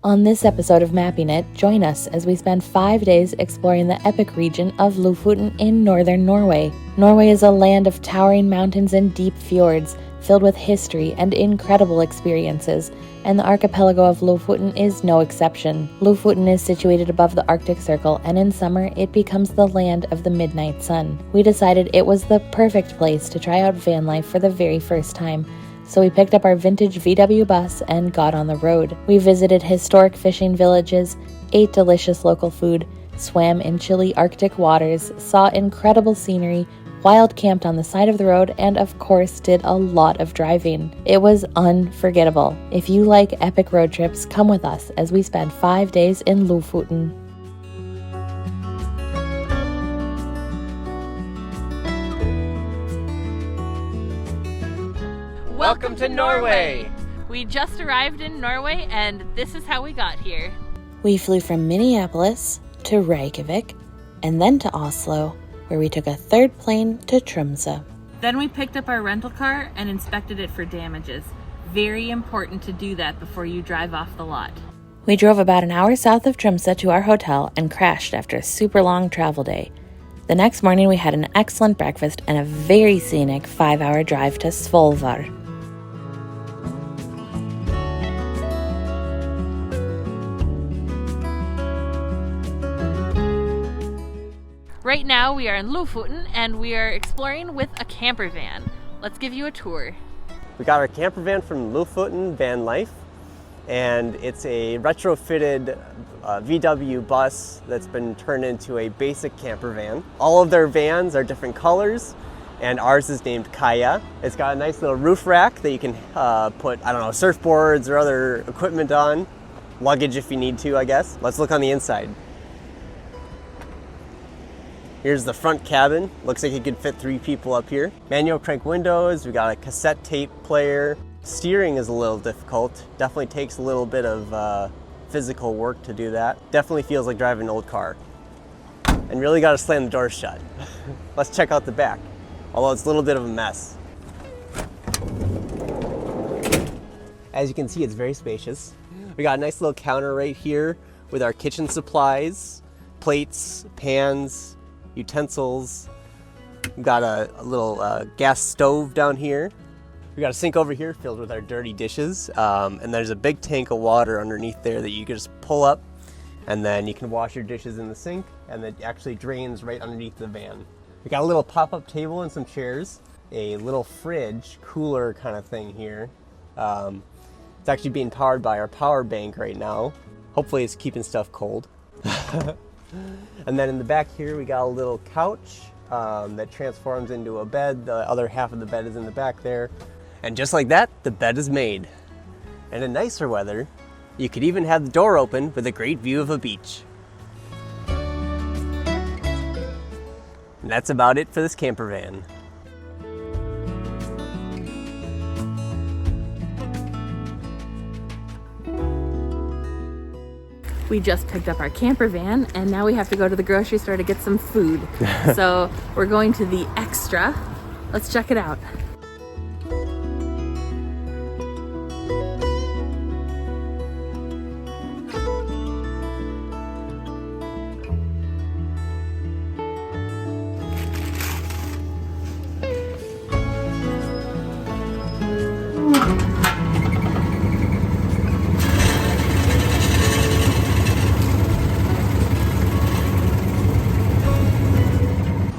On this episode of Mapping It, join us as we spend 5 days exploring the epic region of Lofoten in northern Norway. Norway is a land of towering mountains and deep fjords, filled with history and incredible experiences, and the archipelago of Lofoten is no exception. Lofoten is situated above the Arctic Circle, and in summer it becomes the land of the midnight sun. We decided it was the perfect place to try out van life for the very first time, so we picked up our vintage VW bus and got on the road. We visited historic fishing villages, ate delicious local food, swam in chilly Arctic waters, saw incredible scenery, wild camped on the side of the road, and of course did a lot of driving. It was unforgettable. If you like epic road trips, come with us as we spend 5 days in Lofoten. Welcome to Norway! We just arrived in Norway and this is how we got here. We flew from Minneapolis to Reykjavik and then to Oslo, where we took a third plane to Tromsø. Then we picked up our rental car and inspected it for damages. Very important to do that before you drive off the lot. We drove about an hour south of Tromsø to our hotel and crashed after a super long travel day. The next morning we had an excellent breakfast and a very scenic 5-hour drive to Svolvær. Right now we are in Lofoten and we are exploring with a camper van. Let's give you a tour. We got our camper van from LOFOTEN VANLIFE, and it's a retrofitted VW bus that's been turned into a basic camper van. All of their vans are different colors, and ours is named Kaya. It's got a nice little roof rack that you can put, surfboards or other equipment on. Luggage if you need to, I guess. Let's look on the inside. Here's the front cabin. Looks like it could fit 3 people up here. Manual crank windows, we got a cassette tape player. Steering is a little difficult. Definitely takes a little bit of physical work to do that. Definitely feels like driving an old car. And really gotta slam the doors shut. Let's check out the back, although it's a little bit of a mess. As you can see, it's very spacious. We got a nice little counter right here with our kitchen supplies, plates, pans, utensils. We've got a little gas stove down here. We got a sink over here filled with our dirty dishes, and there's a big tank of water underneath there that you can just pull up, and then you can wash your dishes in the sink, and it actually drains right underneath the van. We got a little pop-up table and some chairs, a little fridge, cooler kind of thing here. It's actually being powered by our power bank right now. Hopefully it's keeping stuff cold. And then in the back here we got a little couch that transforms into a bed. The other half of the bed is in the back there. And just like that, the bed is made. And in nicer weather, you could even have the door open with a great view of a beach. And that's about it for this camper van. We just picked up our camper van and now we have to go to the grocery store to get some food. So we're going to the Extra. Let's check it out.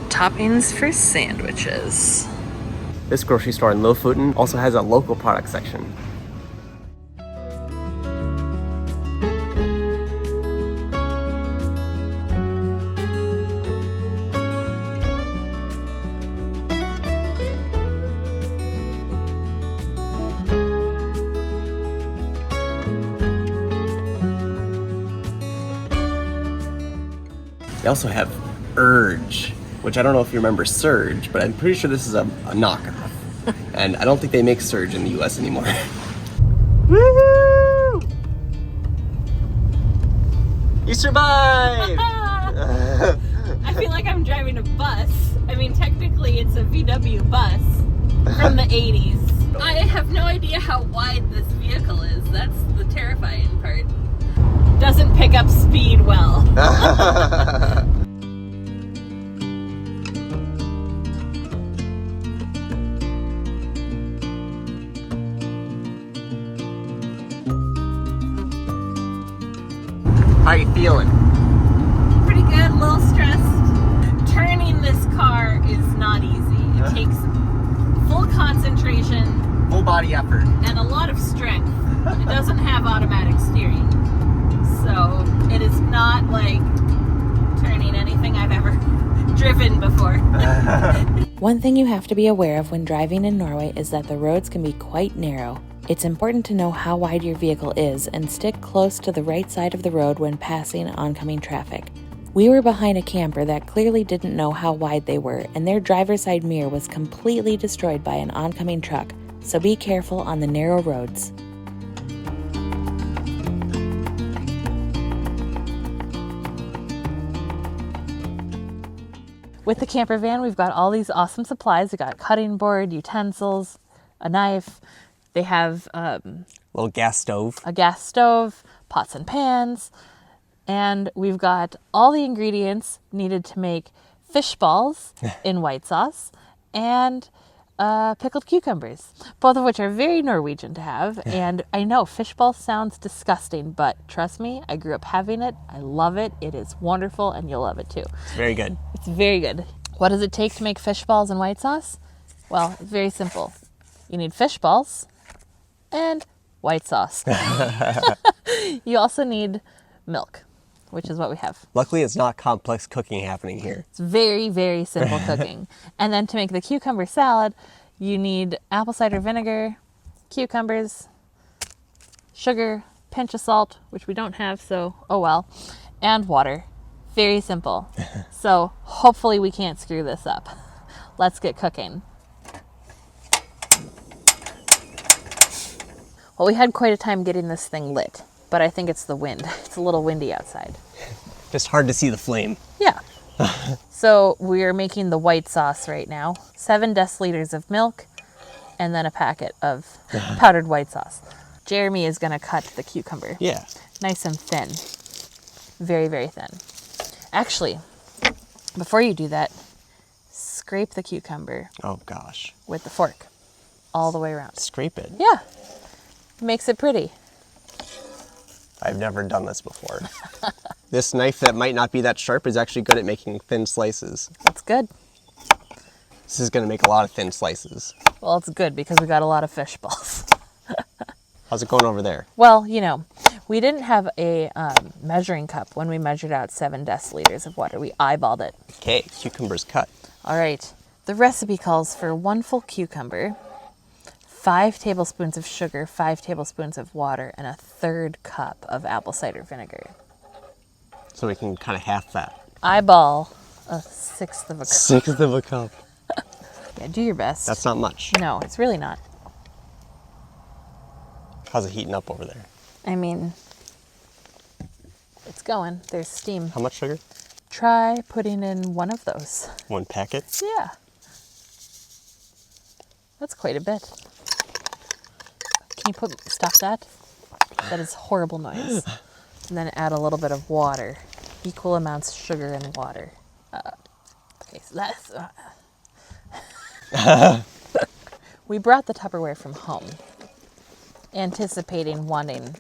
Toppings for sandwiches. This grocery store in Lofoten also has a local product section. They also have Urge, which I don't know if you remember Surge, but I'm pretty sure this is a knockoff. And I don't think they make Surge in the US anymore. Woohoo! You survived! I feel like I'm driving a bus. I mean, technically it's a VW bus from the 80s. I have no idea how wide this vehicle is. That's the terrifying part. doesn't pick up speed well. How are you feeling? Pretty good, a little stressed. Turning this car is not easy. It takes full concentration, Full body effort. and a lot of strength. It doesn't have automatic steering, so it is not like turning anything I've ever driven before. One thing you have to be aware of when driving in Norway is that the roads can be quite narrow. It's important to know how wide your vehicle is and stick close to the right side of the road when passing oncoming traffic. We were behind a camper that clearly didn't know how wide they were, and their driver's side mirror was completely destroyed by an oncoming truck, so be careful on the narrow roads. With the camper van, we've got all these awesome supplies. We got cutting board, utensils, a knife. They have Little gas stove. a gas stove, pots and pans, and we've got all the ingredients needed to make fish balls in white sauce and pickled cucumbers, both of which are very Norwegian to have. And I know fish balls sounds disgusting, but trust me, I grew up having it. I love it. It is wonderful, and you'll love it too. Very good. It's very good. What does it take to make fish balls in white sauce? Well, it's very simple. You need fish balls and white sauce. You also need milk, which is what we have. Luckily, it's not complex cooking happening here. It's very, very simple cooking. And then to make the cucumber salad, you need apple cider vinegar, cucumbers, sugar, pinch of salt, which we don't have, so oh well, and water. Very simple. So hopefully we can't screw this up. Let's get cooking. Well, we had quite a time getting this thing lit, but I think it's the wind. It's a little windy outside. Just hard to see the flame. Yeah. So we're making the white sauce right now. 7 deciliters of milk and then a packet of powdered white sauce. Jeremy is going to cut the cucumber. Yeah. Nice and thin. Very, very thin. Actually, before you do that, scrape the cucumber Oh gosh. with the fork all the way around. Scrape it. Yeah. Makes it pretty. I've never done this before. This knife that might not be that sharp is actually good at making thin slices. That's good. This is going to make a lot of thin slices. Well, it's good because we got a lot of fish balls. How's it going over there? Well, you know, we didn't have a measuring cup when we measured out 7 deciliters of water. We eyeballed it. Okay, cucumber's cut. All right. The recipe calls for 1 full cucumber, 5 tablespoons of sugar, 5 tablespoons of water, and 1/3 cup of apple cider vinegar. So we can kind of half that. Eyeball 1/6 of a cup. 1/6 of a cup. Yeah, do your best. That's not much. No, it's really not. How's it heating up over there? I mean, it's going. There's steam. How much sugar? Try putting in 1 of those. 1 packet? Yeah. That's quite a bit. Can you stop that? That is horrible noise. And then add a little bit of water. Equal amounts of sugar and water. Okay, so that's... We brought the Tupperware from home, anticipating wanting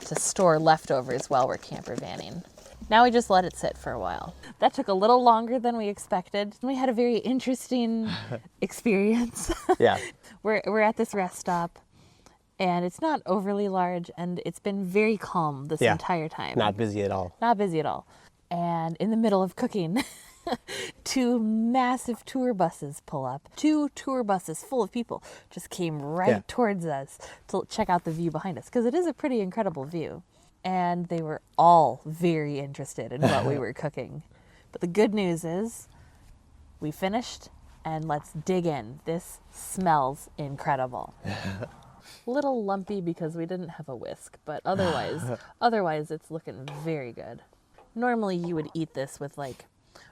to store leftovers while we're camper vanning. Now we just let it sit for a while. That took a little longer than we expected. We had a very interesting experience. Yeah. We're at this rest stop, and it's not overly large, and it's been very calm this entire time. Not busy at all. Not busy at all. And in the middle of cooking, 2 massive tour buses pull up. 2 tour buses full of people just came right towards us to check out the view behind us, because it is a pretty incredible view. And they were all very interested in what we were cooking. But the good news is we finished, and let's dig in. This smells incredible. Little lumpy because we didn't have a whisk, but otherwise it's looking very good. Normally you would eat this with like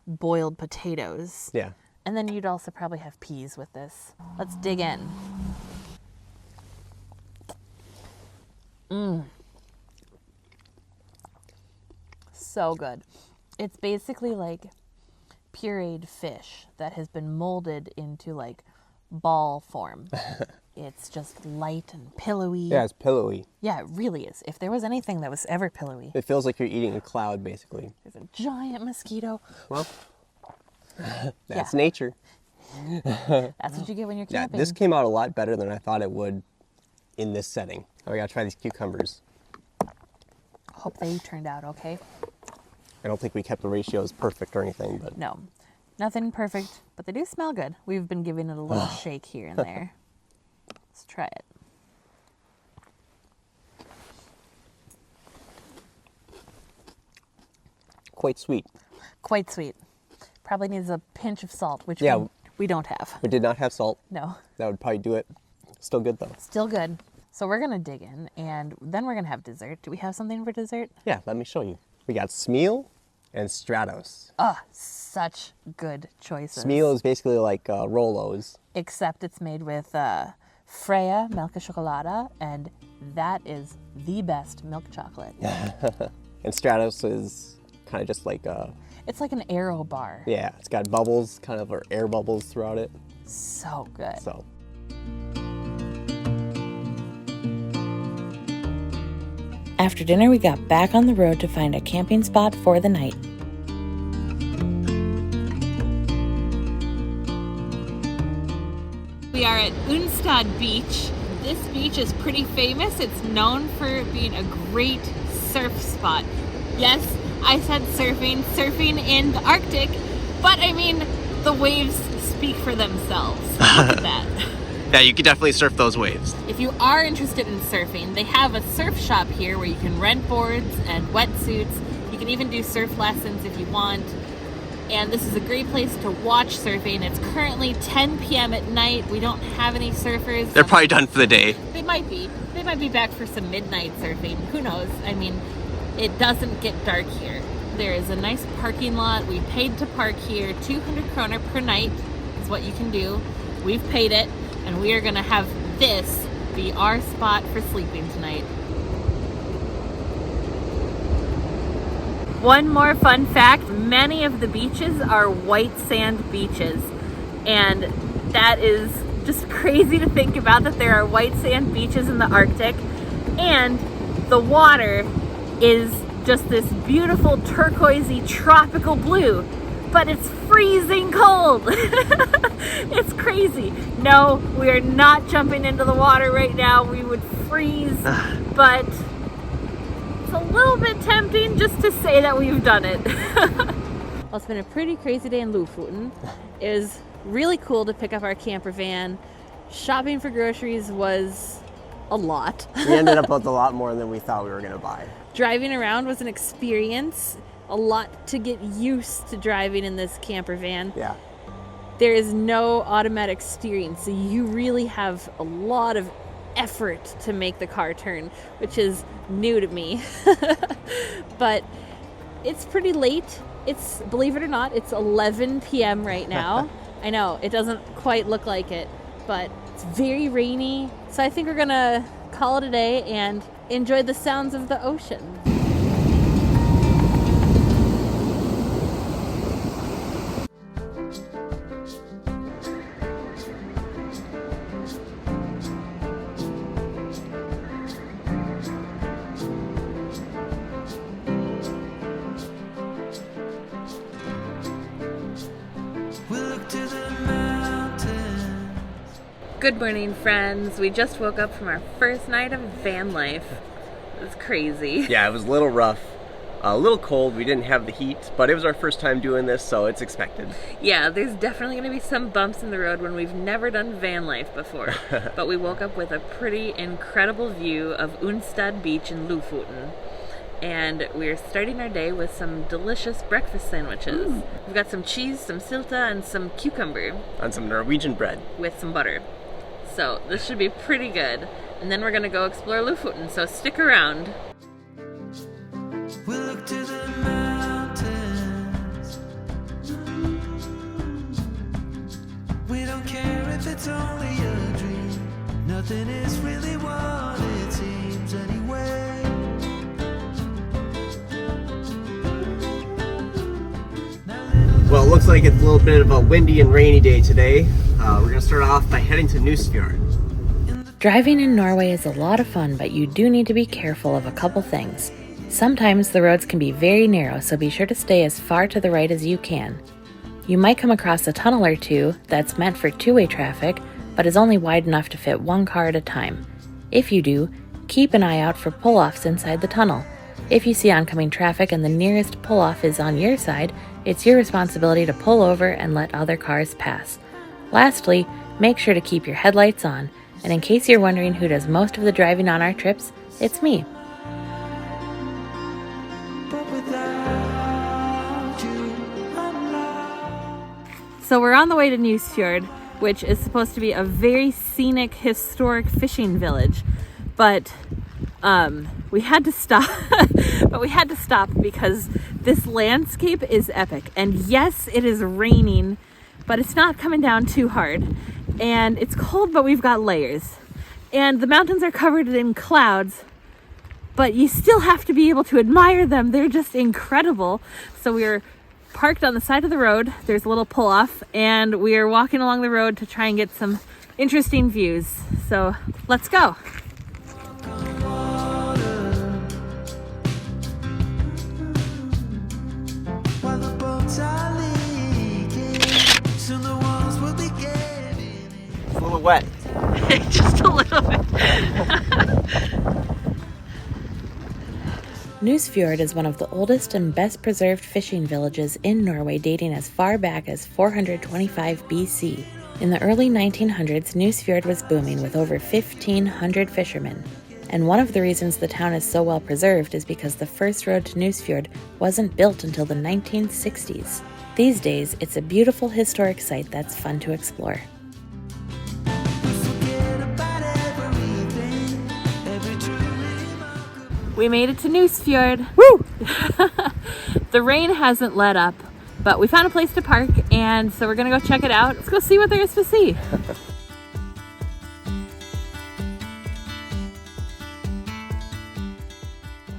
boiled potatoes. Yeah. And then you'd also probably have peas with this. Let's dig in. so good. It's basically like pureed fish that has been molded into like ball form. It's just light and pillowy. Yeah, it's pillowy. Yeah, it really is. If there was anything that was ever pillowy. It feels like you're eating a cloud, basically. There's a giant mosquito. Well, that's nature. That's what you get when you're Yeah, camping. this came out a lot better than I thought it would in this setting. Oh, we gotta try these cucumbers. Hope they turned out okay. I don't think we kept the ratios perfect or anything, but No, nothing perfect, but they do smell good. We've been giving it a little shake here and there. Let's try it. quite sweet. Quite sweet. Probably needs a pinch of salt, which we don't have. We did not have salt. No. That would probably do it. Still good though. Still good. So we're going to dig in, and then we're going to have dessert. Do we have something for dessert? Yeah, let me show you. We got Smeal and Stratos. Ah, such good choices. Smeal is basically like Rolos. Except it's made with Freya Melka Chocolata, and that is the best milk chocolate. And Stratos is kind of just like It's like an Aero bar. yeah, it's got bubbles, kind of, or air bubbles throughout it. So good. So After dinner, we got back on the road to find a camping spot for the night. We are at Unstad Beach. This beach is pretty famous. It's known for being a great surf spot. Yes, I said surfing in the Arctic, but I mean, the waves speak for themselves. Look at that. yeah, you could definitely surf those waves. If you are interested in surfing, they have a surf shop here where you can rent boards and wetsuits. You can even do surf lessons if you want. And this is a great place to watch surfing. It's currently 10 p.m. at night. We don't have any surfers. They're probably done for the day. They might be. They might be back for some midnight surfing. Who knows? I mean, it doesn't get dark here. There is a nice parking lot. We paid to park here. 200 kroner per night is what you can do. We've paid it, and we are going to have this be our spot for sleeping tonight. One more fun fact, many of the beaches are white sand beaches, and that is just crazy to think about, that there are white sand beaches in the Arctic, and the water is just this beautiful turquoisey tropical blue, but it's freezing cold. It's crazy. No, we are not jumping into the water right now. We would freeze, but it's a little bit tempting just to say that we've done it. Well, it's been a pretty crazy day in Lofoten. It was really cool to pick up our camper van. Shopping for groceries was a lot. We ended up with a lot more than we thought we were going to buy. Driving around was an experience. A lot to get used to driving in this camper van. Yeah. There is no automatic steering, so you really have a lot of effort to make the car turn, which is new to me. But it's pretty late. It's, believe it or not, it's 11 p.m. right now. I know, it doesn't quite look like it, but it's very rainy. So I think we're gonna call it a day and enjoy the sounds of the ocean. Good morning, friends. We just woke up from our first night of van life. It was crazy. Yeah, it was a little rough. A little cold. We didn't have the heat, but it was our first time doing this, so it's expected. Yeah, there's definitely going to be some bumps in the road when we've never done van life before. But we woke up with a pretty incredible view of Unstad Beach in Lofoten. And we're starting our day with some delicious breakfast sandwiches. Ooh. We've got some cheese, some silta, and some cucumber. On some Norwegian bread. With some butter. So this should be pretty good. And then we're gonna go explore Lofoten, so stick around. We'll look to the mountains. We don't care if it's only a dream. Nothing is really what it seems anyway. looks like it's a little bit of a windy and rainy day today. We're going to start off by heading to Nusfjord. Driving in Norway is a lot of fun, but you do need to be careful of a couple things. Sometimes the roads can be very narrow, so be sure to stay as far to the right as you can. You might come across a tunnel or two that's meant for two-way traffic, but is only wide enough to fit one car at a time. If you do, keep an eye out for pull-offs inside the tunnel. If you see oncoming traffic and the nearest pull-off is on your side, it's your responsibility to pull over and let other cars pass. Lastly, make sure to keep your headlights on, and in case you're wondering who does most of the driving on our trips, it's me. So we're on the way to Nusfjord, which is supposed to be a very scenic, historic fishing village. But we had to stop. But we had to stop because this landscape is epic. And yes, it is raining, but it's not coming down too hard. And it's cold, but we've got layers. And the mountains are covered in clouds, but you still have to be able to admire them. They're just incredible. So we're parked on the side of the road. There's a little pull-off, and we are walking along the road to try and get some interesting views. So let's go. It's a little wet. Just a little bit. Nusfjord is one of the oldest and best preserved fishing villages in Norway, dating as far back as 425 BC. In the early 1900s, Nusfjord was booming with over 1,500 fishermen. And one of the reasons the town is so well preserved is because the first road to Nusfjord wasn't built until the 1960s. These days, it's a beautiful historic site that's fun to explore. We made it to Nusfjord. Woo! The rain hasn't let up, but we found a place to park, and so we're gonna go check it out. Let's go see what there is to see.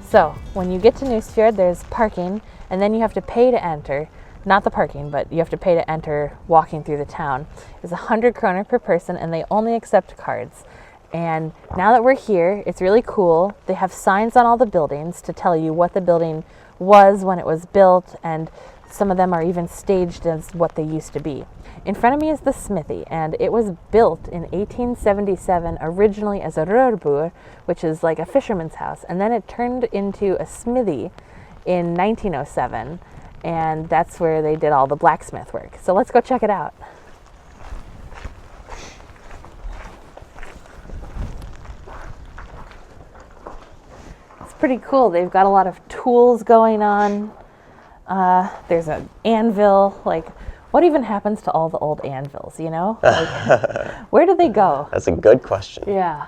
So, when you get to Nusfjord, there's parking, and then you have to pay to enter. Not the parking, but you have to pay to enter walking through the town. It's 100 kroner per person, and they only accept cards. And now that we're here, it's really cool. They have signs on all the buildings to tell you what the building was when it was built, and some of them are even staged as what they used to be. In front of me is the smithy, and it was built in 1877 originally as a rørbur, which is like a fisherman's house, and then it turned into a smithy in 1907, and that's where they did all the blacksmith work. So let's go check it out. Pretty cool. They've got a lot of tools going on. There's an anvil. Like, what even happens to all the old anvils, you know? Like, where do they go? That's a good question. Yeah.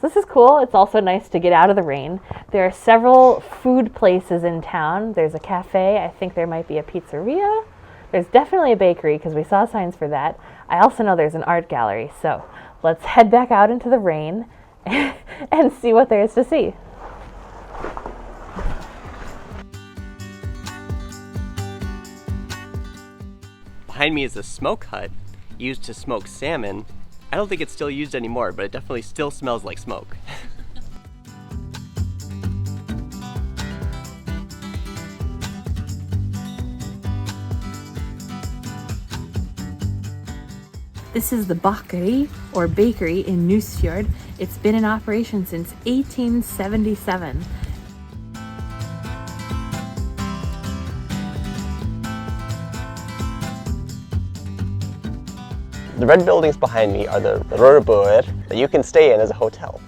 So this is cool. It's also nice to get out of the rain. There are several food places in town. There's a cafe. I think there might be a pizzeria. There's definitely a bakery because we saw signs for that. I also know there's an art gallery. So let's head back out into the rain and see what there is to see. Behind me is a smoke hut used to smoke salmon. I don't think it's still used anymore, but it definitely still smells like smoke. This is the bakeri, or bakery, in Nusfjord. It's been in operation since 1877. The red buildings behind me are the rørbur that you can stay in as a hotel.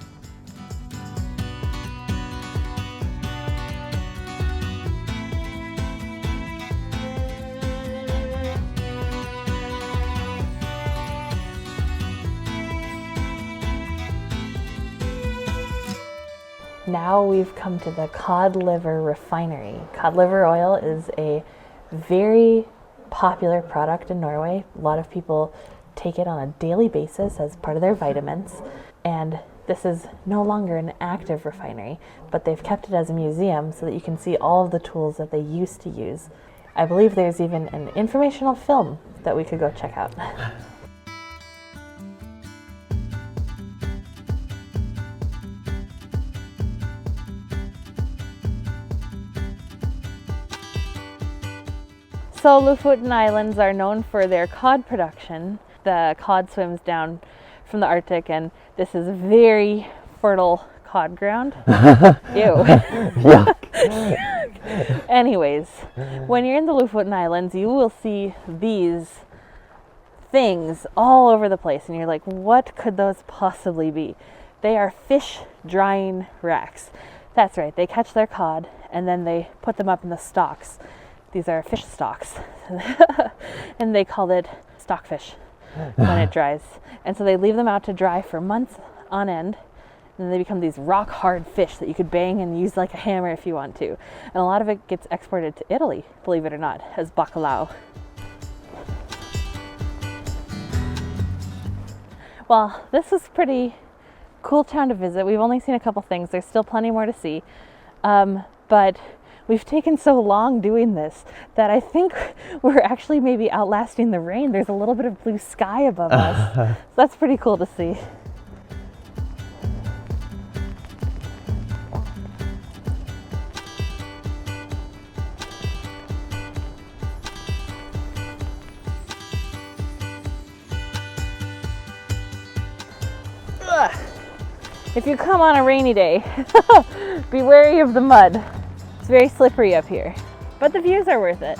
Now we've come to the cod liver refinery. Cod liver oil is a very popular product in Norway. A lot of people take it on a daily basis as part of their vitamins, and this is no longer an active refinery, but they've kept it as a museum so that you can see all of the tools that they used to use. I believe there's even an informational film that we could go check out. So Lofoten Islands are known for their cod production. The cod swims down from the Arctic, and this is very fertile cod ground. Ew. Anyways, when you're in the Lofoten Islands, you will see these things all over the place, and you're like, what could those possibly be? They are fish drying racks. That's right, they catch their cod and then they put them up in the stocks. These are fish stocks. And they call it stockfish when it dries. And so they leave them out to dry for months on end. And then they become these rock hard fish that you could bang and use like a hammer if you want to. And a lot of it gets exported to Italy, believe it or not, as bacalao. Well, this is pretty cool town to visit. We've only seen a couple things. There's still plenty more to see. But we've taken so long doing this that I think we're actually maybe outlasting the rain. There's a little bit of blue sky above us. So that's pretty cool to see. If you come on a rainy day, be wary of the mud. It's very slippery up here, but the views are worth it.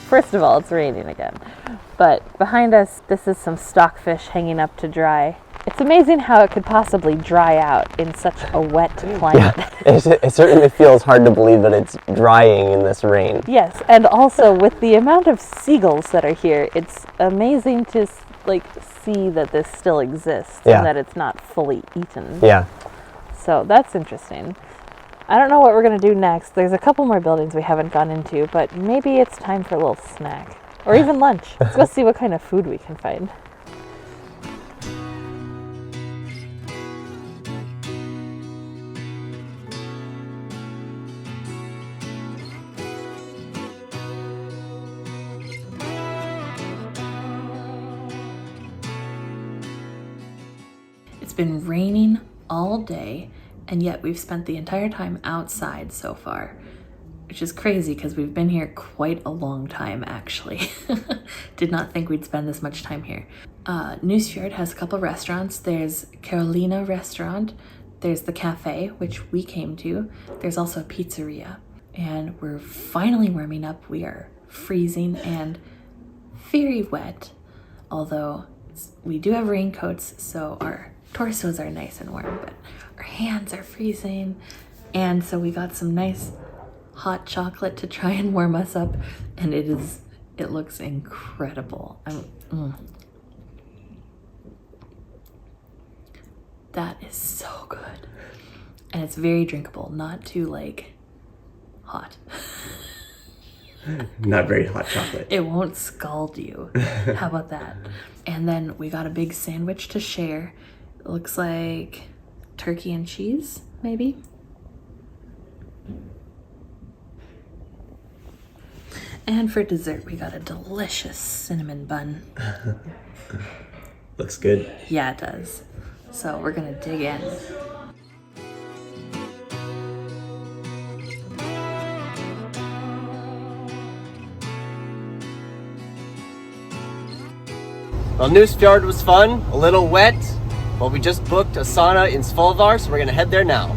First of all, it's raining again, but behind us, this is some stockfish hanging up to dry. It's amazing how it could possibly dry out in such a wet climate. Yeah, it certainly feels hard to believe that it's drying in this rain. Yes, and also with the amount of seagulls that are here, it's amazing to see that this still exists and that it's not fully eaten. Yeah. So that's interesting. I don't know what we're going to do next. There's a couple more buildings we haven't gone into, but maybe it's time for a little snack or even lunch. Let's go see what kind of food we can find. It's been raining all day, and yet we've spent the entire time outside so far, which is crazy because we've been here quite a long time, actually. Did not think we'd spend this much time here. Nusfjord has a couple restaurants. There's Carolina restaurant, there's the cafe, which we came to. There's also a pizzeria, and we're finally warming up. We are freezing and very wet, although we do have raincoats, so our torsos are nice and warm, but our hands are freezing. And so we got some nice hot chocolate to try and warm us up, and it looks incredible. That is so good, and it's very drinkable, not too hot. Not very hot chocolate. It won't scald you. How about that? And then we got a big sandwich to share. It looks like turkey and cheese, maybe. And for dessert, we got a delicious cinnamon bun. Looks good. Yeah, it does. So we're gonna dig in. Well, Nusfjord was fun, a little wet, but we just booked a sauna in Svolvær, so we're gonna head there now.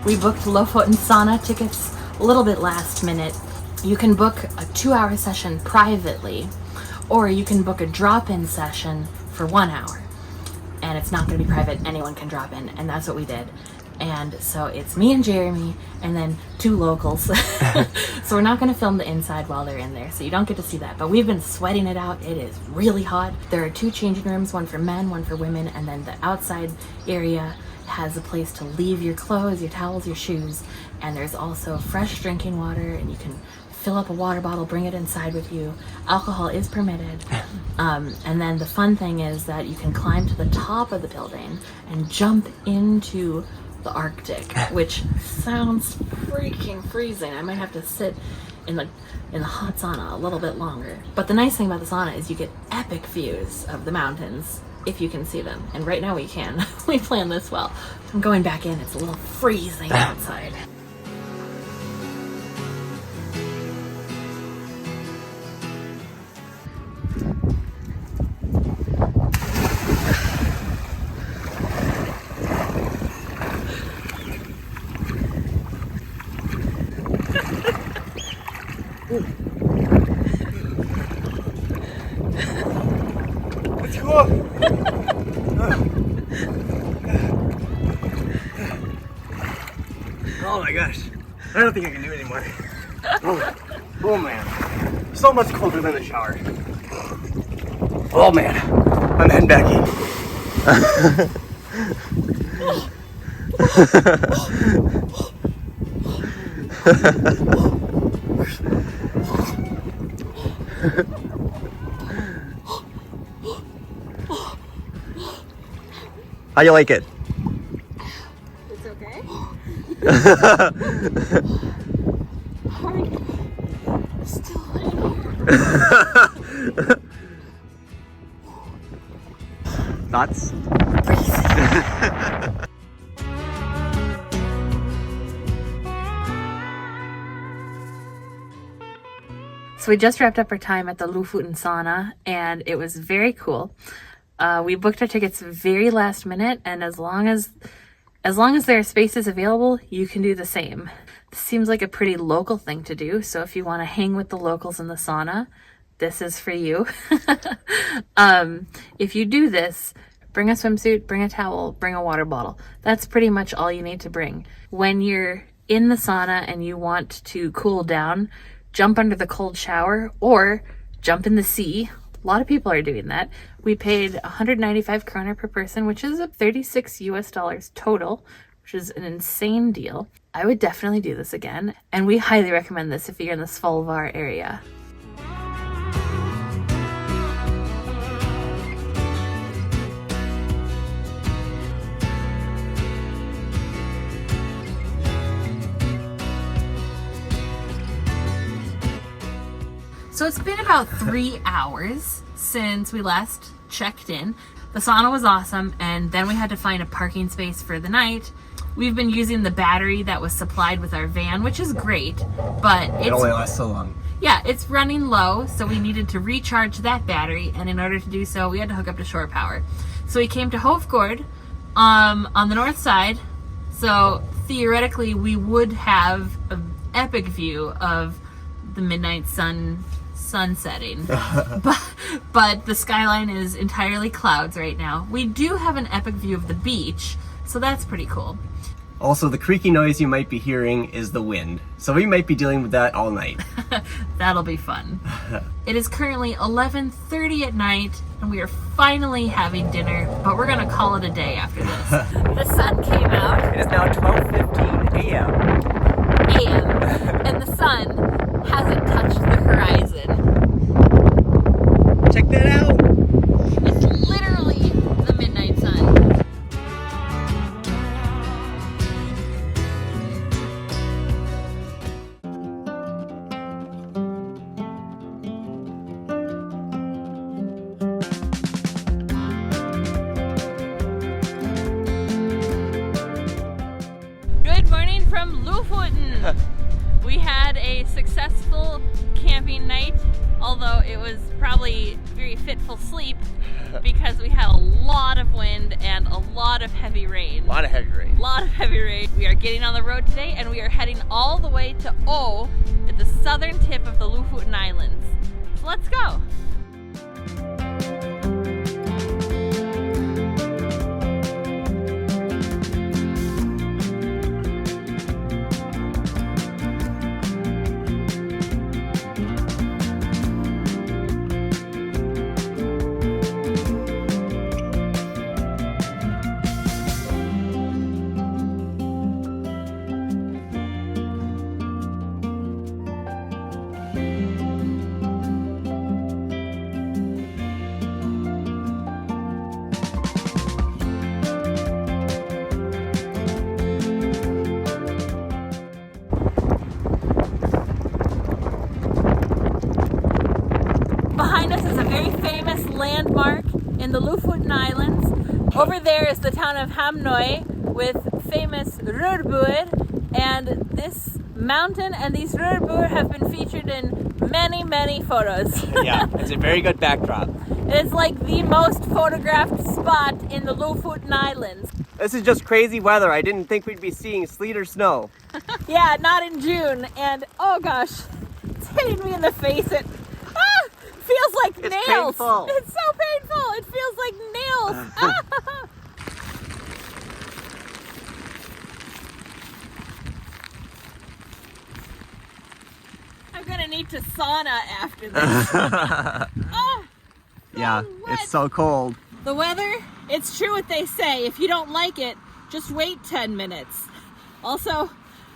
We booked Lofoten sauna tickets a little bit last minute. You can book a 2-hour session privately, or you can book a drop-in session for 1 hour. And it's not gonna be private, anyone can drop in, and that's what we did. And so it's me and Jeremy and then 2 locals. So we're not going to film the inside while they're in there, so you don't get to see that. But we've been sweating it out. It is really hot. There are 2 changing rooms, one for men, one for women, and then the outside area has a place to leave your clothes, your towels, your shoes. And there's also fresh drinking water, and you can fill up a water bottle, bring it inside with you. Alcohol is permitted. And then the fun thing is that you can climb to the top of the building and jump into the Arctic, which sounds freaking freezing. I might have to sit in the hot sauna a little bit longer. But the nice thing about the sauna is you get epic views of the mountains if you can see them. And right now we can. We planned this well. I'm going back in. It's a little freezing outside. Let's go. Oh my gosh. I don't think I can do it anymore. Oh man. So much colder than the shower. Oh man. I'm heading back in. How you like it? It's okay. Still Thoughts? So we just wrapped up our time at the LOFOTEN sauna, and it was very cool. We booked our tickets very last minute, and as long as there are spaces available, you can do the same. This seems like a pretty local thing to do, so if you want to hang with the locals in the sauna, this is for you. If you do this, bring a swimsuit, bring a towel, bring a water bottle. That's pretty much all you need to bring. When you're in the sauna and you want to cool down, jump under the cold shower or jump in the sea. A lot of people are doing that. We paid 195 kroner per person, which is $36 US total, which is an insane deal. I would definitely do this again, and we highly recommend this if you're in the Svolvær area. So it's been about 3 hours since we last checked in. The sauna was awesome, and then we had to find a parking space for the night. We've been using the battery that was supplied with our van, which is great, but It only lasts so long. yeah, it's running low, so we needed to recharge that battery, and in order to do so, we had to hook up to shore power. So we came to HOV GÅRD on the north side, so theoretically we would have an epic view of the midnight sun setting. but the skyline is entirely clouds right now. We do have an epic view of the beach, so that's pretty cool. Also, the creaky noise you might be hearing is the wind, so we might be dealing with that all night. That'll be fun. It is currently 11:30 at night, and we are finally having dinner, but we're gonna call it a day after this. The sun came out. It is now 12:15 a.m. And the sun hasn't touched the horizon. Check that out! It's literally the midnight sun. Good morning from Lofoten. We had a successful camping night, although it was probably very fitful sleep because we had a lot of wind and a lot of heavy rain. A lot of heavy rain. A lot of heavy rain. We are getting on the road today, and we are heading all the way to O at the southern tip of the Lofoten Islands. So let's go. Lofoten Islands. Over there is the town of Hamnøy with famous rørbur, and this mountain and these rørbur have been featured in many photos. Yeah, it's a very good backdrop. It's like the most photographed spot in the Lofoten Islands. This is just crazy weather. I didn't think we'd be seeing sleet or snow. Yeah, not in June, and oh gosh, it's hitting me in the face. It feels like It's nails. painful. It's so painful. It feels like nails. Ah! I'm gonna need to sauna after this. Oh, Yeah, wet. it's so cold. The weather, it's true what they say. If you don't like it, just wait 10 minutes. Also,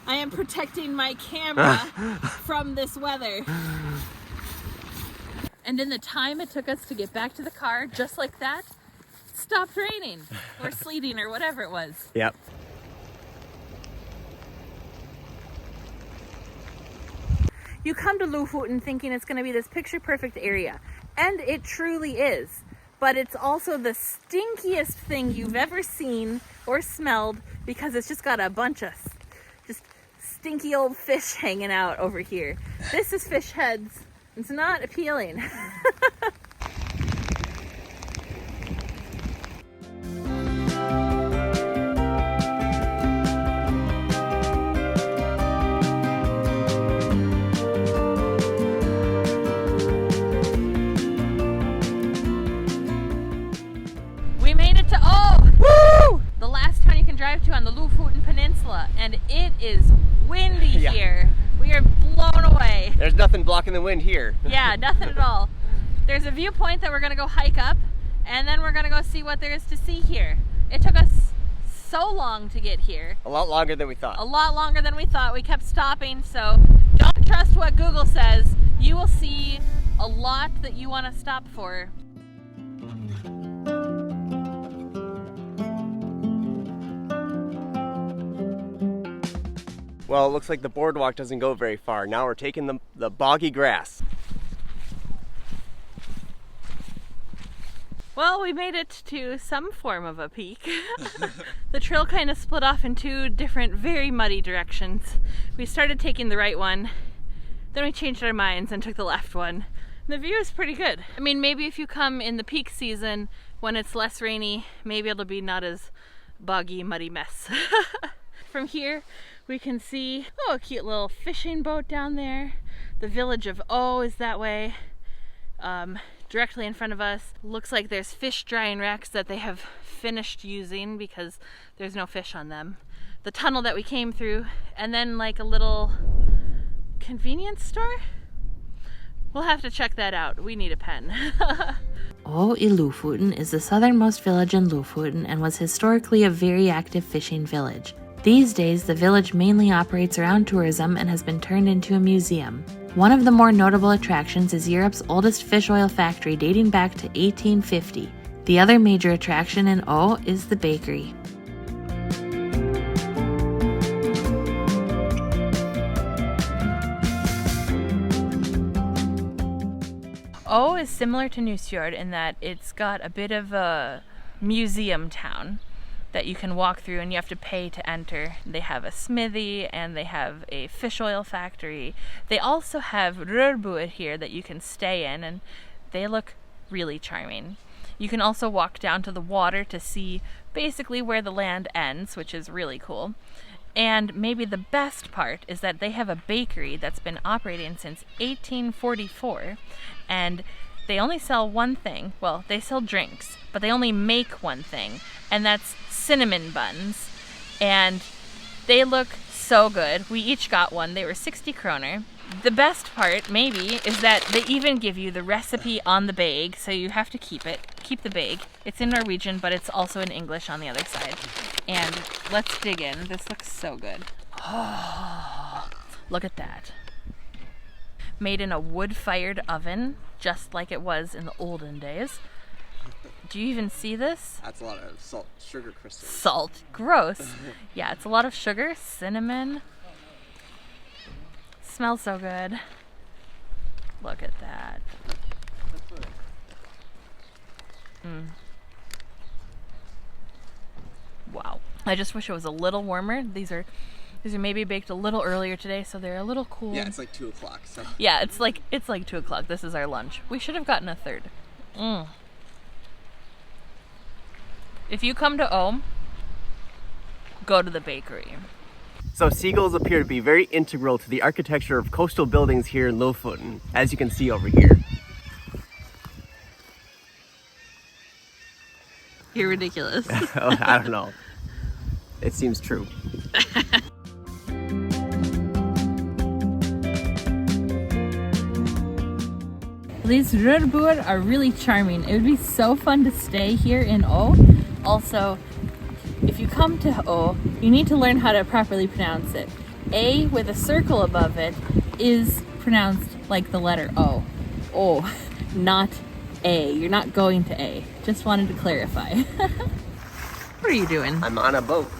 I am protecting my camera from this weather. And in the time it took us to get back to the car, just like that, it stopped raining or sleeting or whatever it was. Yep. You come to Lofoten thinking it's going to be this picture-perfect area, and it truly is. But it's also the stinkiest thing you've ever seen or smelled because it's just got a bunch of just stinky old fish hanging out over here. This is fish heads. It's not appealing. We made it to Woo! The last town you can drive to on the Lofoten Peninsula, and it is windy Yeah. here. We are blown away. There's nothing blocking the wind here. Yeah, nothing at all. There's a viewpoint that we're gonna go hike up, and then we're gonna go see what there is to see here. It took us so long to get here. A lot longer than we thought. A lot longer than we thought. We kept stopping, so don't trust what Google says. You will see a lot that you want to stop for. Well, it looks like the boardwalk doesn't go very far. Now we're taking the boggy grass. Well, we made it to some form of a peak. The trail kind of split off in two different, very muddy directions. We started taking the right one, then we changed our minds and took the left one. The view is pretty good. I mean, maybe if you come in the peak season when it's less rainy, maybe it'll be not as boggy, muddy mess. From here, we can see, oh, a cute little fishing boat down there. The village of O is that way. Directly in front of us, looks like there's fish drying racks that they have finished using because there's no fish on them. The tunnel that we came through, and then like a little convenience store? We'll have to check that out. We need a pen. O i Lofoten is the southernmost village in Lofoten and was historically a very active fishing village. These days, the village mainly operates around tourism and has been turned into a museum. One of the more notable attractions is Europe's oldest fish oil factory dating back to 1850. The other major attraction in O is the bakery. O is similar to Nusfjord in that it's got a bit of a museum town that you can walk through and you have to pay to enter. They have a smithy and they have a fish oil factory. They also have rørbur here that you can stay in, and they look really charming. You can also walk down to the water to see basically where the land ends, which is really cool. And maybe the best part is that they have a bakery that's been operating since 1844, and they only sell one thing. Well, they sell drinks, but they only make one thing, and that's cinnamon buns. And they look so good. We each got one. They were 60 kroner. The best part, maybe, is that they even give you the recipe on the bag, so you have to keep the bag. It's in Norwegian, but it's also in English on the other side. And let's dig in. This looks so good. Oh, look at that. Made in a wood-fired oven, just like it was in the olden days. Do you even see this? That's a lot of salt, sugar crystals. Salt. Gross. Yeah, it's a lot of sugar, cinnamon. Smells so good. Look at that. Wow. I just wish it was a little warmer. These are maybe baked a little earlier today, so they're a little cool. Yeah, it's like 2 o'clock. So. Yeah, it's like 2 o'clock. This is our lunch. We should have gotten a third. If you come to Ohm, go to the bakery. So seagulls appear to be very integral to the architecture of coastal buildings here in Lofoten, as you can see over here. You're ridiculous. I don't know. It seems true. These rødbord are really charming. It would be so fun to stay here in O. Also, if you come to O, you need to learn how to properly pronounce it. A with a circle above it is pronounced like the letter O. O, not A. You're not going to A. Just wanted to clarify. What are you doing? I'm on a boat.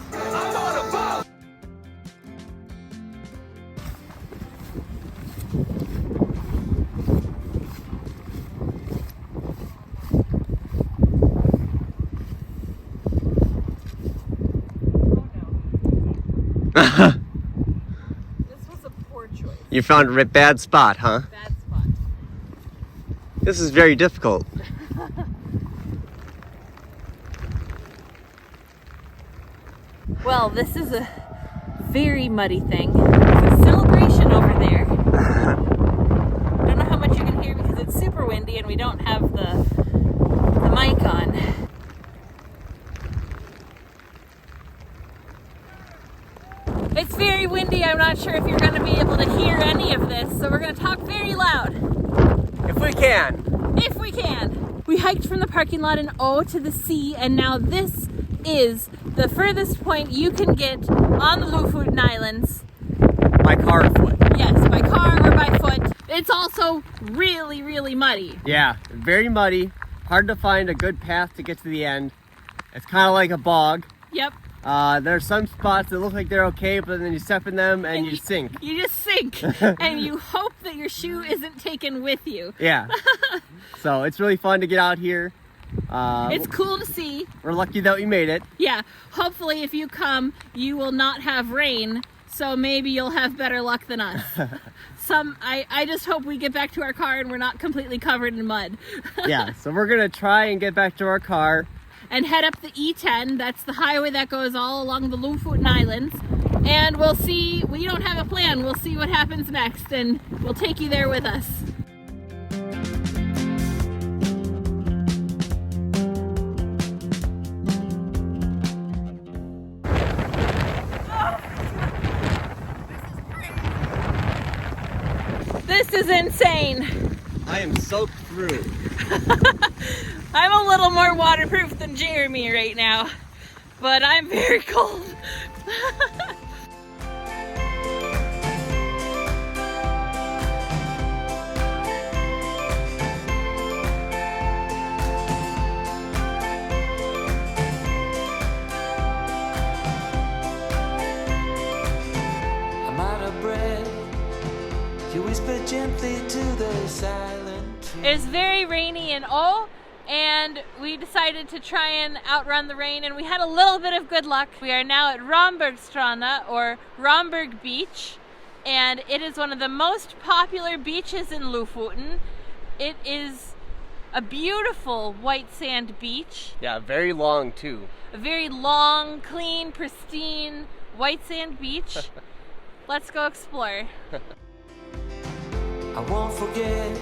This was a poor choice. You found a bad spot, huh? Bad spot. This is very difficult. Well, this is a very muddy thing. There's a celebration over there. Don't know how much you can hear because it's super windy and we don't have the mic on. It's very windy. I'm not sure if you're going to be able to hear any of this, so we're going to talk very loud. If we can. If we can. We hiked from the parking lot in O to the sea, and now this is the furthest point you can get on the Lofoten Islands. By car or foot. Yes, by car or by foot. It's also really, really muddy. Yeah, very muddy. Hard to find a good path to get to the end. It's kind of like a bog. Yep. There's some spots that look like they're okay, but then you step in them and you sink. You just sink. And you hope that your shoe isn't taken with you. Yeah. So it's really fun to get out here. It's cool to see. We're lucky that we made it. Yeah. Hopefully if you come, you will not have rain. So maybe you'll have better luck than us. I just hope we get back to our car and we're not completely covered in mud. Yeah, so we're gonna try and get back to our car. And head up the E10. That's the highway that goes all along the Lofoten Islands. And we'll see, we don't have a plan. We'll see what happens next and we'll take you there with us. This is insane. I am soaked through. I'm a little more waterproof than Jeremy right now, but I'm very cold. I'm out of breath. You whisper gently to the silent tree. It's very rainy in O, and we decided to try and outrun the rain, and we had a little bit of good luck. We are now at Rombergstranda, or Romberg Beach, and it is one of the most popular beaches in Lofoten. It is a beautiful white sand beach. Yeah, very long too. A very long, clean, pristine white sand beach. Let's go explore. I won't forget.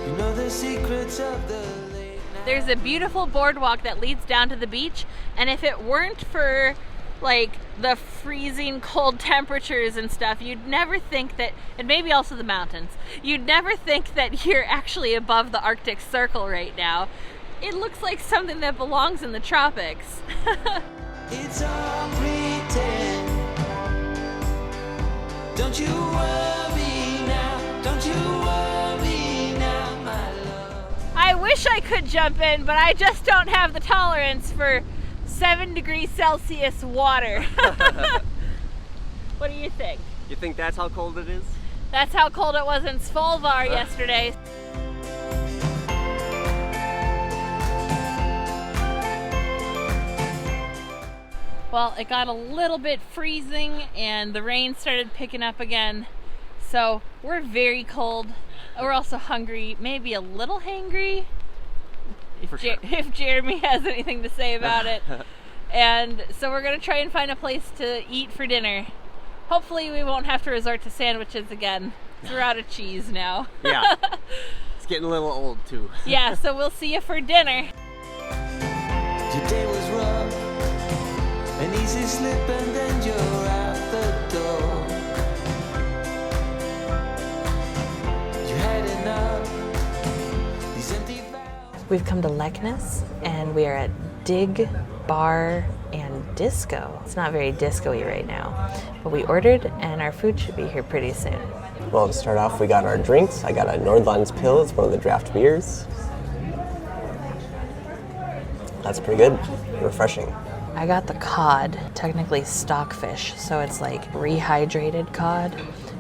You know the secrets of the late night. There's a beautiful boardwalk that leads down to the beach, and if it weren't for like the freezing cold temperatures and stuff, you'd never think that, and maybe also the mountains, you'd never think that you're actually above the Arctic Circle right now. It looks like something that belongs in the tropics. It's all pretend. Don't you worry now. Don't you worry now, my love. I wish I could jump in, but I just don't have the tolerance for 7 degrees Celsius water. What do you think? You think that's how cold it is? That's how cold it was in Svolvær yesterday. Well, it got a little bit freezing and the rain started picking up again. So we're very cold. We're also hungry, maybe a little hangry. If Jeremy has anything to say about it. And so we're gonna try and find a place to eat for dinner. Hopefully we won't have to resort to sandwiches again. We're out of cheese now. Yeah, it's getting a little old too. Yeah, so we'll see you for dinner. Today was rough, an easy slip and then you're out the door. You had enough, these empty vows. We've come to Leknes and we are at Dig Bar and Disco. It's not very disco-y right now, but we ordered and our food should be here pretty soon. Well, to start off, we got our drinks. I got a Nordlandspill. It's one of the draft beers. That's pretty good. Refreshing. I got the cod, technically stockfish, so it's like rehydrated cod.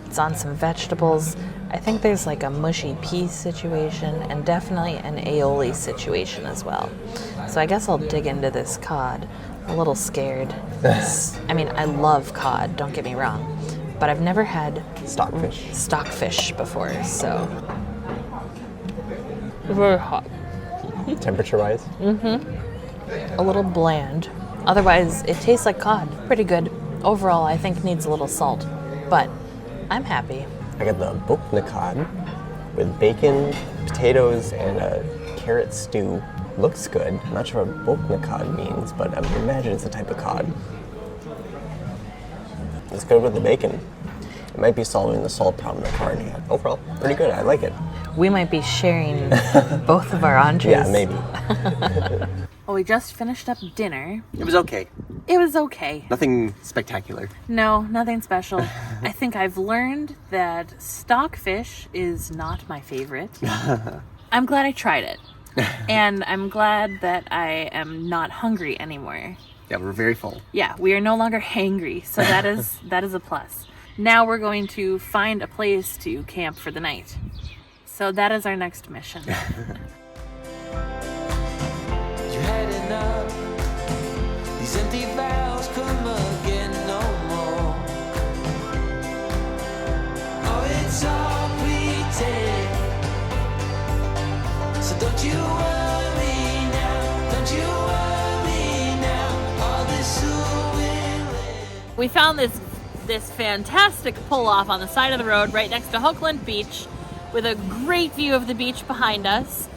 It's on some vegetables. I think there's like a mushy peas situation and definitely an aioli situation as well. So I guess I'll dig into this cod. I'm a little scared. I mean, I love cod, don't get me wrong, but I've never had stockfish before, so. Very hot. Temperature-wise? Mm-hmm. A little bland. Otherwise, it tastes like cod. Pretty good. Overall, I think needs a little salt, but I'm happy. I got the bokna cod with bacon, potatoes, and a carrot stew. Looks good. I'm not sure what bokna cod means, but I would imagine it's a type of cod. It's good with the bacon. It might be solving the salt problem that Karen had. Overall, pretty good. I like it. We might be sharing both of our entrees. Yeah, maybe. Well, we just finished up dinner. It was okay. It was okay. Nothing spectacular. No, nothing special. I think I've learned that stockfish is not my favorite. I'm glad I tried it. And I'm glad that I am not hungry anymore. Yeah, we're very full. Yeah, we are no longer hangry, so that is a plus. Now we're going to find a place to camp for the night. So that is our next mission. You had enough, these empty vows come again no more. Oh, it's all pretend, so don't you worry now, don't you worry now, all this soon will end. We found this fantastic pull-off on the side of the road right next to Hookland Beach with a great view of the beach behind us.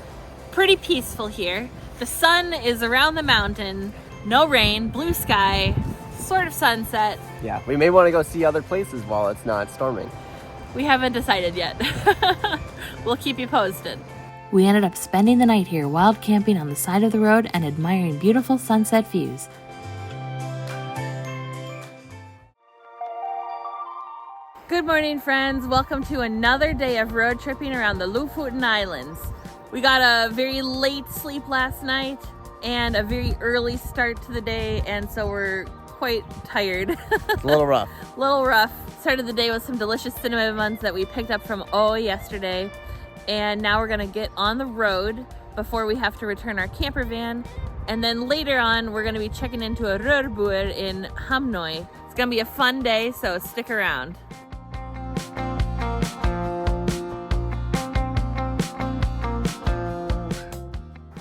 Pretty peaceful here. The sun is around the mountain, no rain, blue sky, sort of sunset. Yeah, we may want to go see other places while it's not storming. We haven't decided yet. We'll keep you posted. We ended up spending the night here wild camping on the side of the road and admiring beautiful sunset views. Good morning, friends. Welcome to another day of road tripping around the Lofoten Islands. We got a very late sleep last night and a very early start to the day, and so we're quite tired. It's a little rough. Little rough. Started the day with some delicious cinnamon buns that we picked up from yesterday, and now we're gonna get on the road before we have to return our camper van, and then later on we're gonna be checking into a rørbur in Hamnøy. It's gonna be a fun day, so stick around.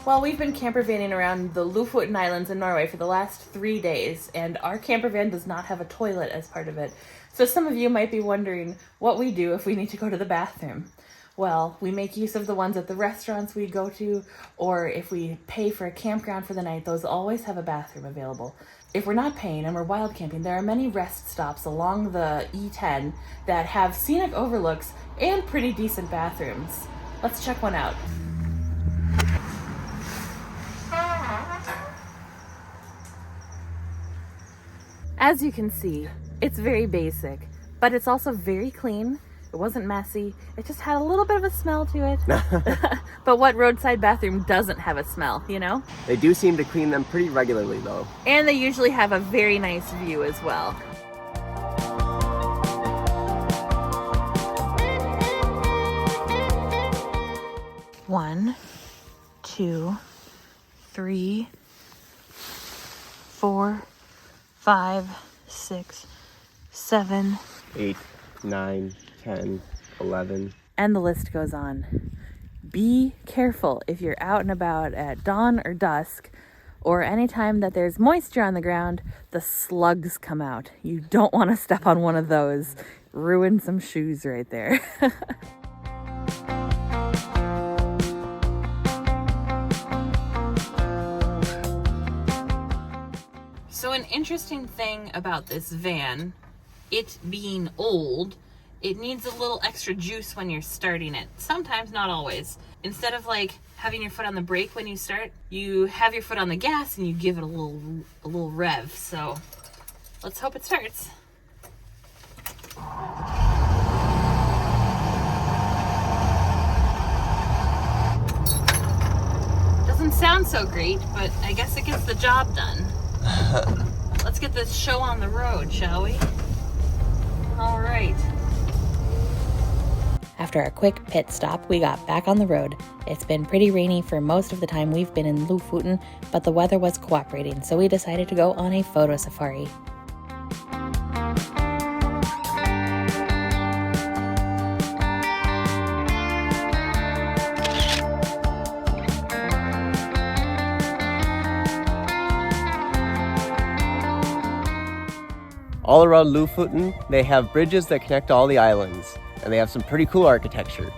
Well, we've been camper vanning around the Lofoten Islands in Norway for the last 3 days, and our camper van does not have a toilet as part of it. So some of you might be wondering what we do if we need to go to the bathroom. Well, we make use of the ones at the restaurants we go to, or if we pay for a campground for the night, those always have a bathroom available. If we're not paying and we're wild camping, there are many rest stops along the E10 that have scenic overlooks and pretty decent bathrooms. Let's check one out. As you can see, it's very basic, but it's also very clean. It wasn't messy. It just had a little bit of a smell to it. But what roadside bathroom doesn't have a smell, you know? They do seem to clean them pretty regularly, though. And they usually have a very nice view as well. One, 2, 3, 4, 5, 6, 7. 8, 9, 10, 11. And the list goes on. Be careful if you're out and about at dawn or dusk, or anytime that there's moisture on the ground, the slugs come out. You don't want to step on one of those. Ruin some shoes right there. So an interesting thing about this van, it being old, it needs a little extra juice when you're starting it. Sometimes, not always. Instead of like having your foot on the brake when you start, you have your foot on the gas and you give it a little rev. So let's hope it starts. Doesn't sound so great, but I guess it gets the job done. Let's get this show on the road, shall we? All right. After a quick pit stop, we got back on the road. It's been pretty rainy for most of the time we've been in Lofoten, but the weather was cooperating, so we decided to go on a photo safari. All around Lofoten, they have bridges that connect all the islands, and they have some pretty cool architecture.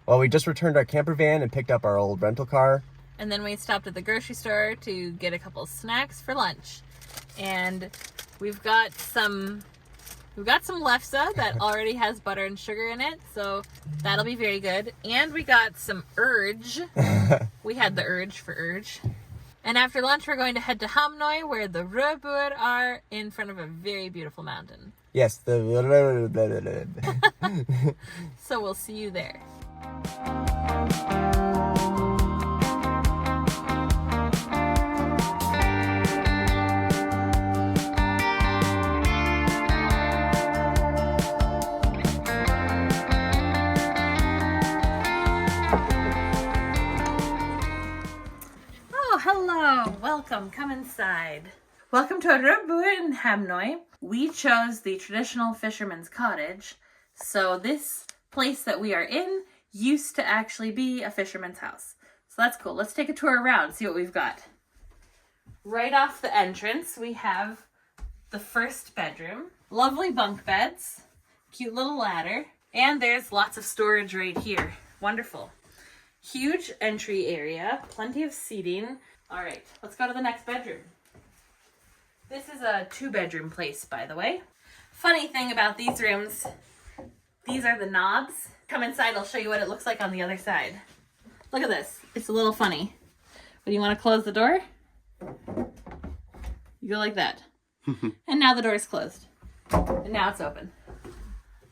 Well, we just returned our camper van and picked up our old rental car. And then we stopped at the grocery store to get a couple snacks for lunch. And we've got some lefse that already has butter and sugar in it, so that'll be very good. And we got some urge. We had the urge for urge. And after lunch, we're going to head to Hamnøy, where the Rødbur are, in front of a very beautiful mountain. Yes, the... So we'll see you there. Oh, hello. Welcome. Come inside. Welcome to Rødbur in Hamnøy. We chose the traditional fisherman's cottage. So this place that we are in used to actually be a fisherman's house. So that's cool. Let's take a tour around, see what we've got. Right off the entrance, we have the first bedroom. Lovely bunk beds, cute little ladder, and there's lots of storage right here. Wonderful. Huge entry area, plenty of seating. All right, let's go to the next bedroom. This is a 2-bedroom place, by the way. Funny thing about these rooms, these are the knobs. Come inside, I'll show you what it looks like on the other side. Look at this. It's a little funny. When you want to close the door, you go like that. And now the door is closed. And now it's open.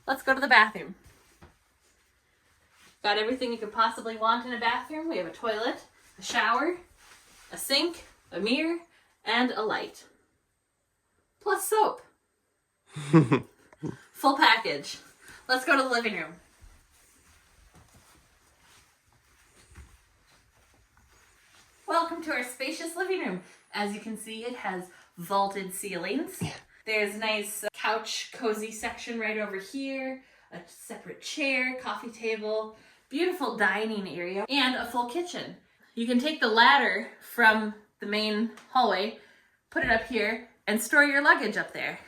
Let's go to the bathroom. Got everything you could possibly want in a bathroom. We have a toilet, a shower, a sink, a mirror, and a light. Plus soap. Full package. Let's go to the living room. Welcome to our spacious living room. As you can see, it has vaulted ceilings. There's a nice couch, cozy section right over here, a separate chair, coffee table, beautiful dining area, and a full kitchen. You can take the ladder from the main hallway, put it up here, and store your luggage up there.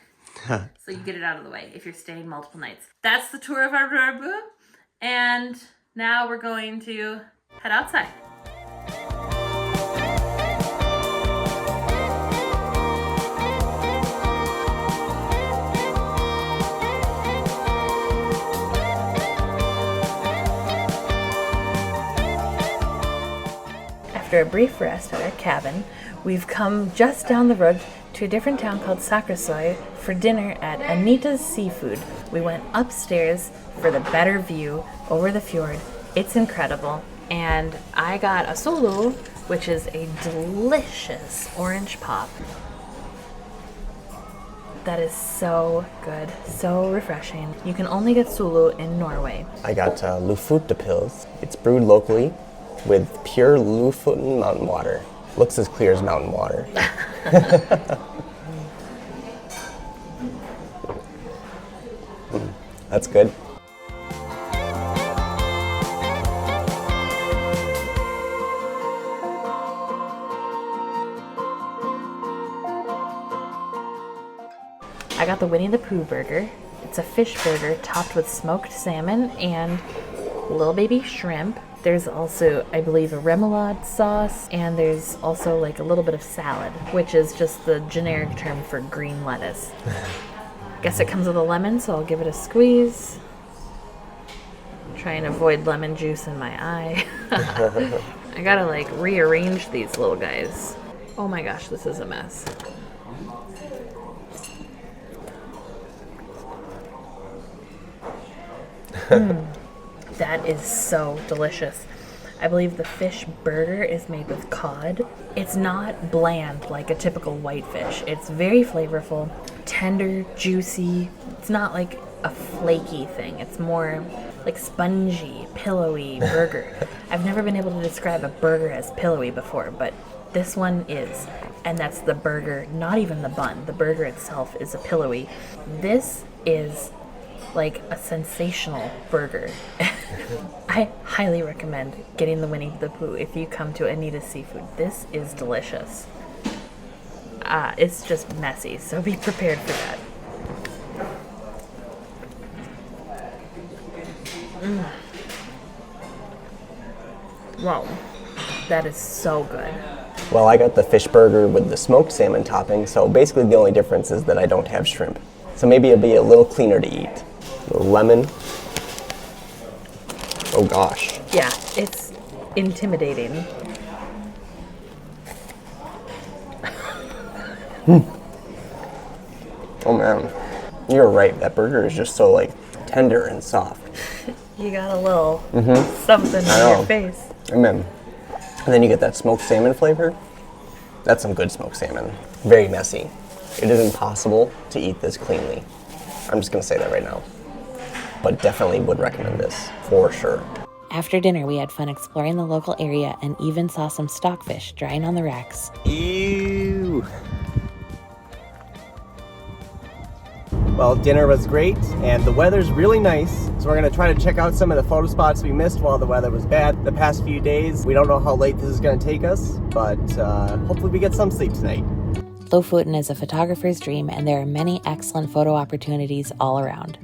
So you get it out of the way if you're staying multiple nights. That's the tour of our Rødbur, and now we're going to head outside. After a brief rest at our cabin, we've come just down the road to a different town called Sakrasøy for dinner at Anita's Seafood. We went upstairs for the better view over the fjord. It's incredible. And I got a solo, which is a delicious orange pop. That is so good, so refreshing. You can only get solo in Norway. I got Lofotepils. It's brewed locally with pure Lofoten mountain water. Looks as clear as mountain water. That's good. I got the Winnie the Pooh burger. It's a fish burger topped with smoked salmon and little baby shrimp. There's also, I believe, a remoulade sauce, and there's also like a little bit of salad, which is just the generic term for green lettuce. Guess it comes with a lemon, so I'll give it a squeeze. Try and avoid lemon juice in my eye. I gotta like rearrange these little guys. Oh my gosh, this is a mess. That is so delicious. I believe the fish burger is made with cod. It's not bland like a typical whitefish. It's very flavorful, tender, juicy. It's not like a flaky thing. It's more like spongy, pillowy burger. I've never been able to describe a burger as pillowy before, but this one is. And that's the burger, not even the bun. The burger itself is a pillowy. This is like a sensational burger. I highly recommend getting the Winnie the Pooh if you come to Anita's Seafood. This is delicious. It's just messy, so be prepared for that. Wow, that is so good. Well, I got the fish burger with the smoked salmon topping, so basically the only difference is that I don't have shrimp. So maybe it'll be a little cleaner to eat. A little lemon. Oh gosh. Yeah, it's intimidating. Oh man, you're right. That burger is just so like tender and soft. You got a little something on your face. Amen. And then you get that smoked salmon flavor. That's some good smoked salmon. Very messy. It is impossible to eat this cleanly. I'm just gonna say that right now. But definitely would recommend this, for sure. After dinner, we had fun exploring the local area and even saw some stockfish drying on the racks. Ew. Well, dinner was great, and the weather's really nice, so we're gonna try to check out some of the photo spots we missed while the weather was bad the past few days. We don't know how late this is gonna take us, but hopefully we get some sleep tonight. Lofoten is a photographer's dream, and there are many excellent photo opportunities all around.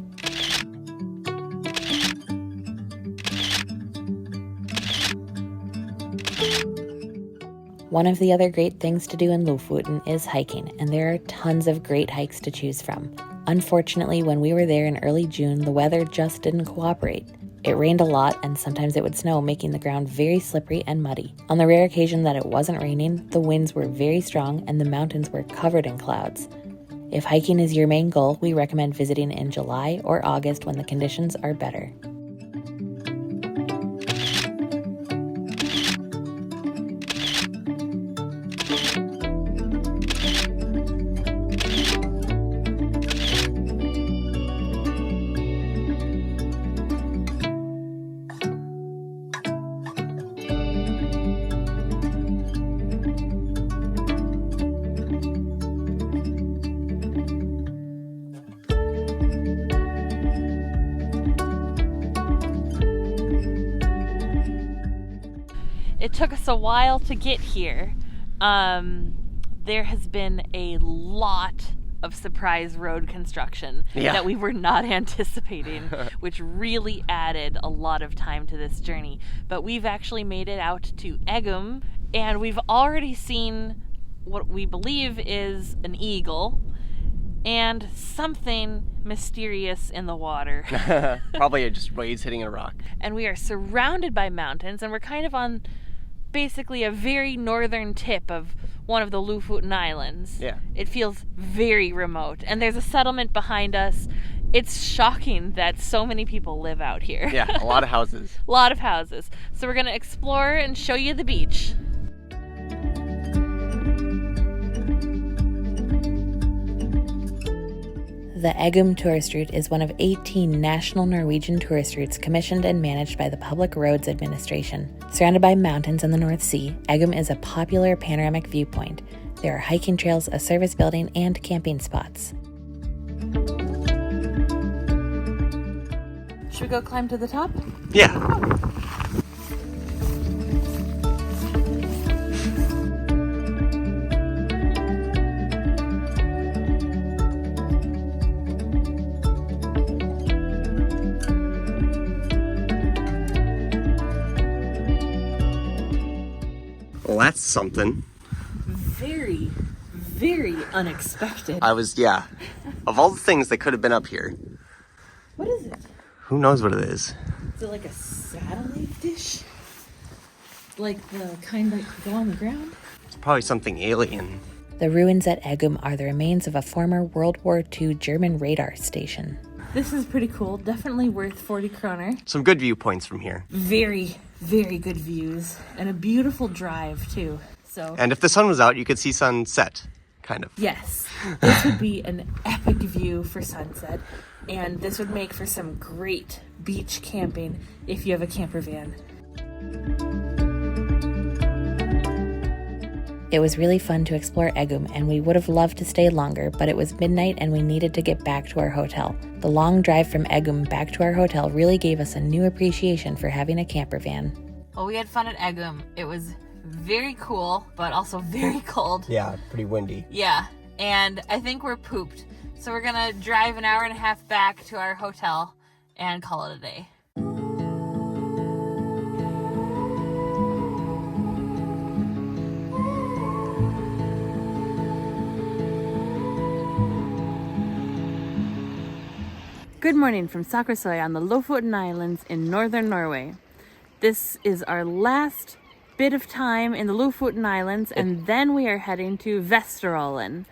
One of the other great things to do in Lofoten is hiking, and there are tons of great hikes to choose from. Unfortunately, when we were there in early June, the weather just didn't cooperate. It rained a lot, and sometimes it would snow, making the ground very slippery and muddy. On the rare occasion that it wasn't raining, the winds were very strong and the mountains were covered in clouds. If hiking is your main goal, we recommend visiting in July or August when the conditions are better. It took us a while to get here. There has been a lot of surprise road construction that we were not anticipating, which really added a lot of time to this journey. But we've actually made it out to Eggum, and we've already seen what we believe is an eagle and something mysterious in the water. Probably just waves hitting a rock. And we are surrounded by mountains, and we're kind of on basically a very northern tip of one of the Lofoten Islands. Yeah. It feels very remote. And there's a settlement behind us. It's shocking that so many people live out here. Yeah, a lot of houses. A lot of houses. So we're going to explore and show you the beach. The Eggum tourist route is one of 18 national Norwegian tourist routes commissioned and managed by the Public Roads Administration. Surrounded by mountains and the North Sea, Eggum is a popular panoramic viewpoint. There are hiking trails, a service building, and camping spots. Should we go climb to the top? Yeah. Well, that's something. Very, very unexpected. Yeah. Of all the things that could have been up here, What is it? who knows what it is? Is it like a satellite dish? Like the kind that go on the ground? It's probably something alien. The ruins at Eggum are the remains of a former World War II German radar station. This is pretty cool. Definitely worth 40 kroner. Some good viewpoints from here. Very, very good views. And a beautiful drive, too. So, And if the sun was out, you could see sunset, kind of. yes, this would be an epic view for sunset. And this would make for some great beach camping if you have a camper van. It was really fun to explore Eggum, and we would have loved to stay longer, but it was midnight and we needed to get back to our hotel. The long drive from Eggum back to our hotel really gave us a new appreciation for having a camper van. Well, we had fun at Eggum. It was very cool, but also very cold. Yeah, pretty windy. Yeah, and I think we're pooped. So we're gonna drive an hour and a half back to our hotel and call it a day. Good morning from Sakrasoy on the Lofoten Islands in northern Norway. This is our last bit of time in the Lofoten Islands, and then we are heading to Vesterålen.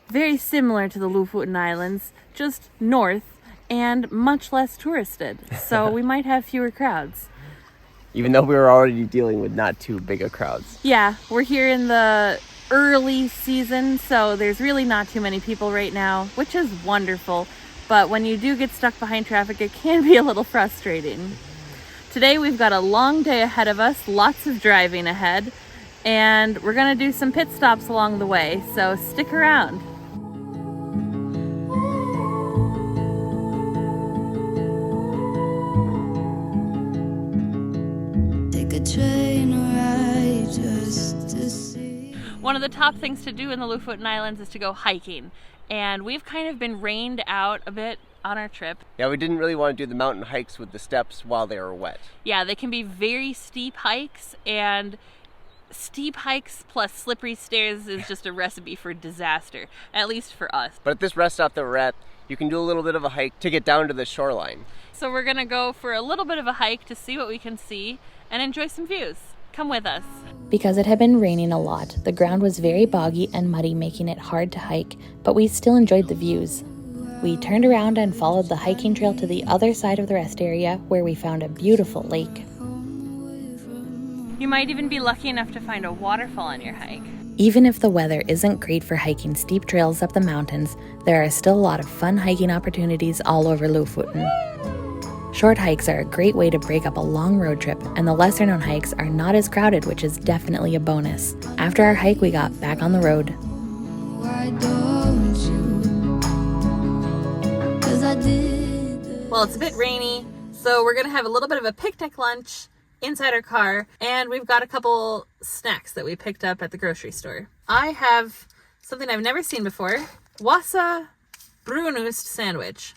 Very similar to the Lofoten Islands, just north and much less touristed. So we might have fewer crowds. Even though we were already dealing with not too big of crowds. Yeah, we're here in the early season, so there's really not too many people right now, which is wonderful. But when you do get stuck behind traffic, it can be a little frustrating. Today we've got a long day ahead of us, lots of driving ahead, and we're gonna do some pit stops along the way, so stick around. Take a train ride just to see. One of the top things to do in the Lofoten Islands is to go hiking. And we've kind of been rained out a bit on our trip. Yeah, we didn't really want to do the mountain hikes with the steps while they were wet. Yeah, they can be very steep hikes, and steep hikes plus slippery stairs is just a recipe for disaster, at least for us. But at this rest stop that we're at, you can do a little bit of a hike to get down to the shoreline. So we're gonna go for a little bit of a hike to see what we can see and enjoy some views. Come with us. Because it had been raining a lot, the ground was very boggy and muddy, making it hard to hike, but we still enjoyed the views. We turned around and followed the hiking trail to the other side of the rest area, where we found a beautiful lake. You might even be lucky enough to find a waterfall on your hike. Even if the weather isn't great for hiking steep trails up the mountains, there are still a lot of fun hiking opportunities all over Lofoten. Short hikes are a great way to break up a long road trip, and the lesser known hikes are not as crowded, which is definitely a bonus. After our hike, we got back on the road. Why don't you? 'Cause I did. Well, it's a bit rainy, so we're gonna have a little bit of a picnic lunch inside our car, and we've got a couple snacks that we picked up at the grocery store. I have something I've never seen before, Wasa brunost sandwich.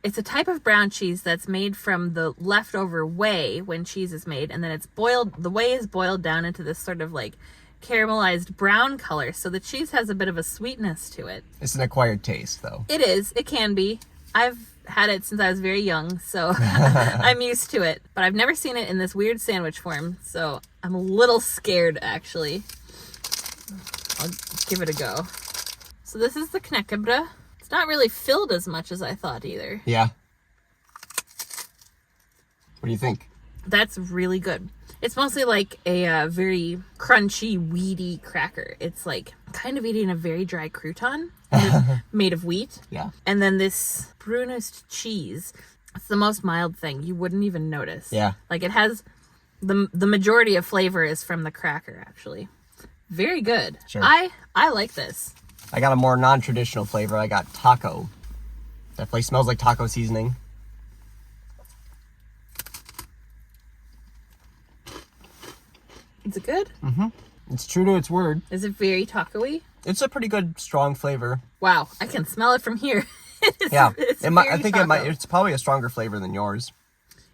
It's a type of brown cheese that's made from the leftover whey when cheese is made, and then it's boiled, the whey is boiled down into this sort of like caramelized brown color, so the cheese has a bit of a sweetness to it. It's an acquired taste, though. It is, it can be. I've had it since I was very young, so I'm used to it, but I've never seen it in this weird sandwich form, so I'm a little scared, actually. I'll give it a go. So this is the knäckebröd. It's not really filled as much as I thought either. Yeah. What do you think? That's really good. It's mostly like a very crunchy, weedy cracker. It's like kind of eating a very dry crouton made of wheat. Yeah. And then this brunost cheese. It's the most mild thing. You wouldn't even notice. Yeah. Like it has the majority of flavor is from the cracker, actually. Very good. Sure. I like this. I got a more non-traditional flavor. I got taco. Definitely smells like taco seasoning. Is it good? Mm-hmm. It's true to its word. Is it very taco-y? It's a pretty good, strong flavor. Wow, I can smell it from here. Yeah, it's I think it's probably a stronger flavor than yours.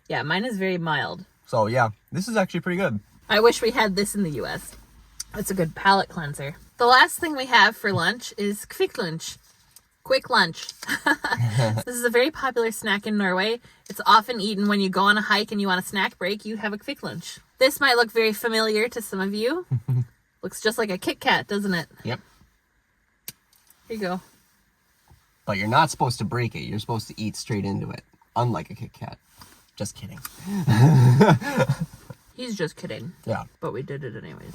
Yeah, mine is very mild. So yeah, this is actually pretty good. I wish we had this in the U.S. It's a good palate cleanser. The last thing we have for lunch is kvicklunch. Quick lunch. This is a very popular snack in Norway. It's often eaten when you go on a hike and you want a snack break. You have a kvicklunch. This might look very familiar to some of you. Looks just like a Kit Kat, doesn't it? Yep. Here you go. But you're not supposed to break it. You're supposed to eat straight into it. Unlike a Kit Kat. Just kidding. He's just kidding. Yeah. But we did it anyways.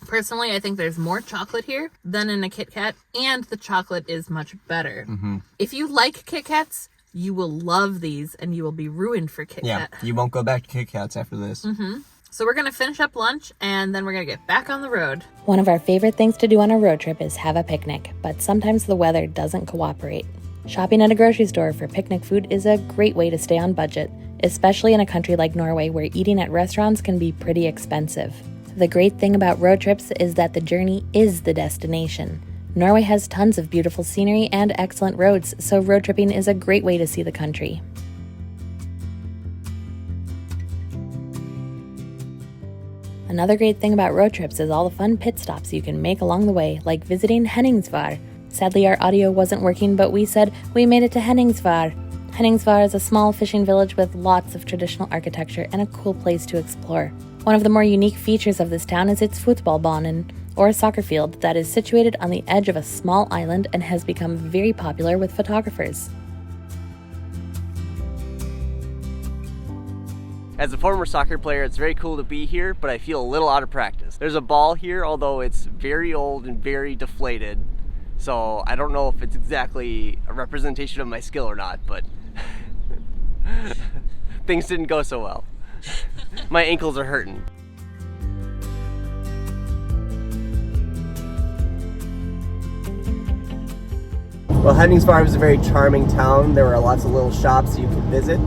Personally, I think there's more chocolate here than in a Kit Kat, and the chocolate is much better. Mm-hmm. If you like Kit Kats, you will love these, and you will be ruined for Kit Kat. Yeah, you won't go back to Kit Kats after this. Mm-hmm. So we're going to finish up lunch, and then we're going to get back on the road. One of our favorite things to do on a road trip is have a picnic, but sometimes the weather doesn't cooperate. Shopping at a grocery store for picnic food is a great way to stay on budget, especially in a country like Norway where eating at restaurants can be pretty expensive. The great thing about road trips is that the journey is the destination. Norway has tons of beautiful scenery and excellent roads, so road tripping is a great way to see the country. Another great thing about road trips is all the fun pit stops you can make along the way, like visiting Henningsvær. Sadly, our audio wasn't working, but we said we made it to Henningsvær. Henningsvær is a small fishing village with lots of traditional architecture and a cool place to explore. One of the more unique features of this town is its fotballbanen, or soccer field, that is situated on the edge of a small island and has become very popular with photographers. As a former soccer player, it's very cool to be here, but I feel a little out of practice. There's a ball here, although it's very old and very deflated. So I don't know if it's exactly a representation of my skill or not, but things didn't go so well. My ankles are hurting. Well, Henningsvær was a very charming town. There were lots of little shops you could visit.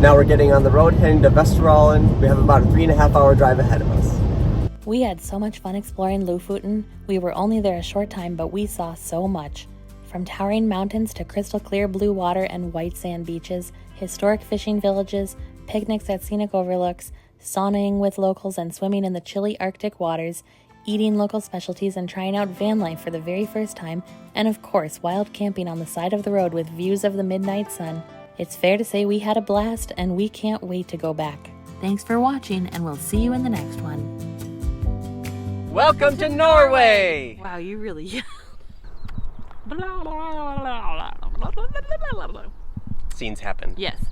Now we're getting on the road heading to Vesterålen. We have about a 3.5-hour drive ahead of us. We had so much fun exploring Lofoten. We were only there a short time, but we saw so much. From towering mountains to crystal clear blue water and white sand beaches, historic fishing villages, picnics at scenic overlooks, saunaing with locals and swimming in the chilly Arctic waters, eating local specialties and trying out van life for the very first time, and of course, wild camping on the side of the road with views of the midnight sun. It's fair to say we had a blast, and we can't wait to go back. Thanks for watching, and we'll see you in the next one. Welcome to Norway! Wow, you really yelled. Scenes happen. Yes.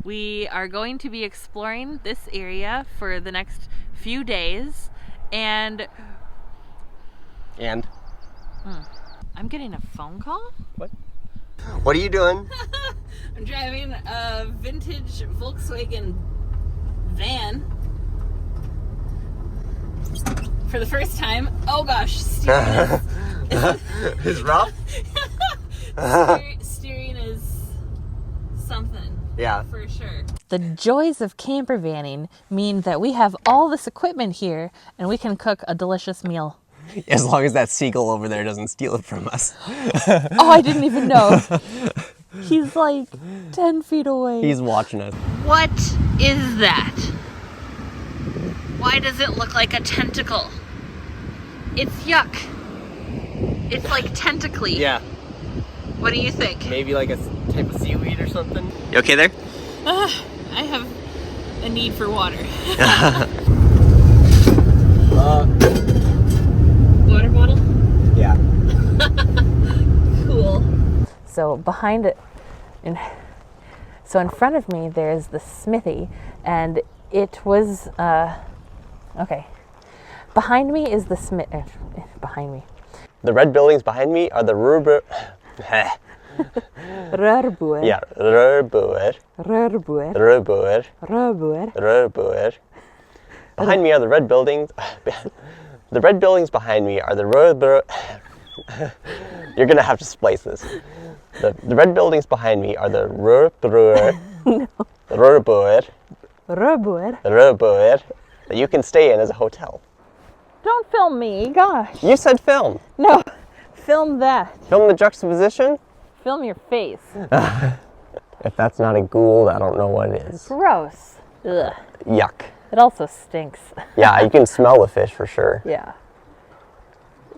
We are going to be exploring this area for the next few days, and I'm getting a phone call? What? What are you doing? I'm driving a vintage Volkswagen van for the first time. Oh gosh, steering It's rough? steering is something. Yeah. For sure. The joys of camper vanning mean that we have all this equipment here and we can cook a delicious meal. As long as that seagull over there doesn't steal it from us. Oh, I didn't even know. He's like 10 feet away. He's watching us. What is that? Why does it look like a tentacle? It's yuck. It's like tentacly. Yeah. What do you think? Maybe like a type of seaweed or something. You okay there? I have a need for water. Water bottle? Yeah. Cool. So behind it, so in front of me there's the smithy, and it was okay. Behind me is the behind me. The red buildings behind me are the Rurbuer. Rurbuer. Yeah, Rurbuer. Rurbuer. Rurbuer. Rurbuer. Rurbuer. Behind me are the red buildings. The red buildings behind me are the Rurbuer. You're gonna have to splice this. The red buildings behind me are the Rurbuer. No. Rurbuer. Rurbuer. Rurbuer. That you can stay in as a hotel. Don't film me, gosh. You said film. No, film that. Film the juxtaposition? Film your face. If that's not a ghoul, I don't know what is. Gross. Ugh. Yuck. It also stinks. Yeah, you can smell the fish for sure. Yeah.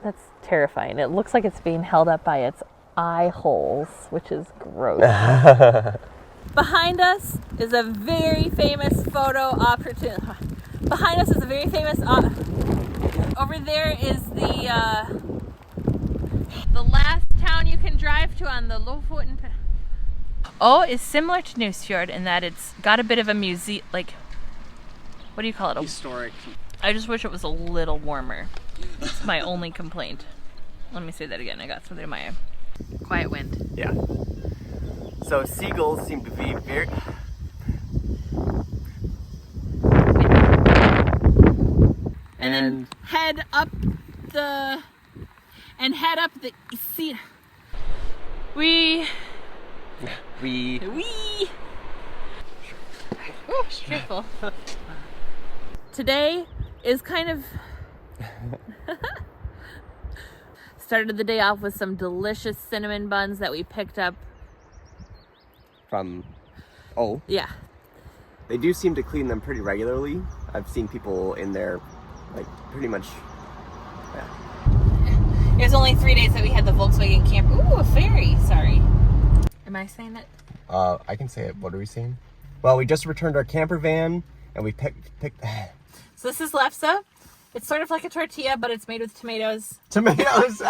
That's terrifying. It looks like it's being held up by its eye holes, which is gross. Behind us is a very famous photo opportunity. Behind us is a very famous. Over there is the last town you can drive to on the Lofoten. Oh, is similar to Nusfjord in that it's got a bit of a museum, like, what do you call it? Historic. I just wish it was a little warmer. It's my only complaint. Let me say that again. I got something in my quiet wind. Yeah. So seagulls seem to be very... And then head up the see. We. Oh, careful. Today is kind of started the day off with some delicious cinnamon buns that we picked up From... Oh. Yeah. They do seem to clean them pretty regularly. I've seen people in there, like, pretty much... Yeah. It was only 3 days that we had the Volkswagen camper. Ooh, a ferry. Sorry. Am I saying it? I can say it. What are we saying? Well, we just returned our camper van, and we picked... So this is lefse. It's sort of like a tortilla, but it's made with tomatoes. Tomatoes!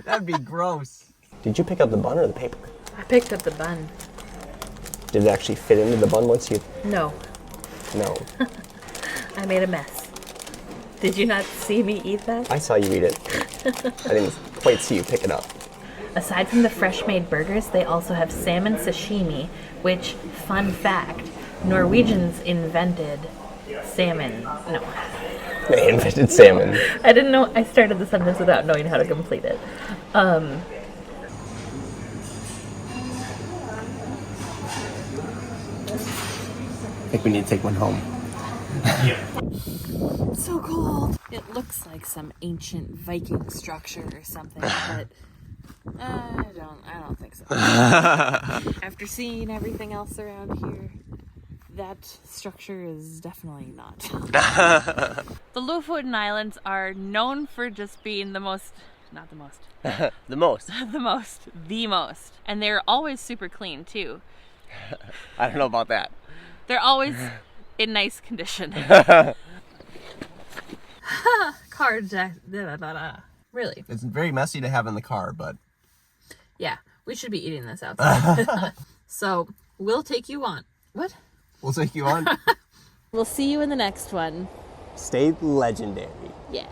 That'd be gross. Did you pick up the bun or the paper? I picked up the bun. Did it actually fit into the bun once you... No. No. I made a mess. Did you not see me eat that? I saw you eat it. I didn't quite see you pick it up. Aside from the fresh-made burgers, they also have salmon sashimi, which, fun fact, Norwegians invented salmon. No. They invented salmon. I didn't know. I started the sentence without knowing how to complete it. I think we need to take one home. So cold. It looks like some ancient Viking structure or something, but I don't think so. After seeing everything else around here, that structure is definitely not. The Lofoten Islands are known for just being the most. The most. The most. And they're always super clean too. I don't know about that. They're always in nice condition. Car jack. Really? It's very messy to have in the car, but... Yeah, we should be eating this outside. So, we'll take you on. What? We'll take you on. We'll see you in the next one. Stay legendary. Yeah.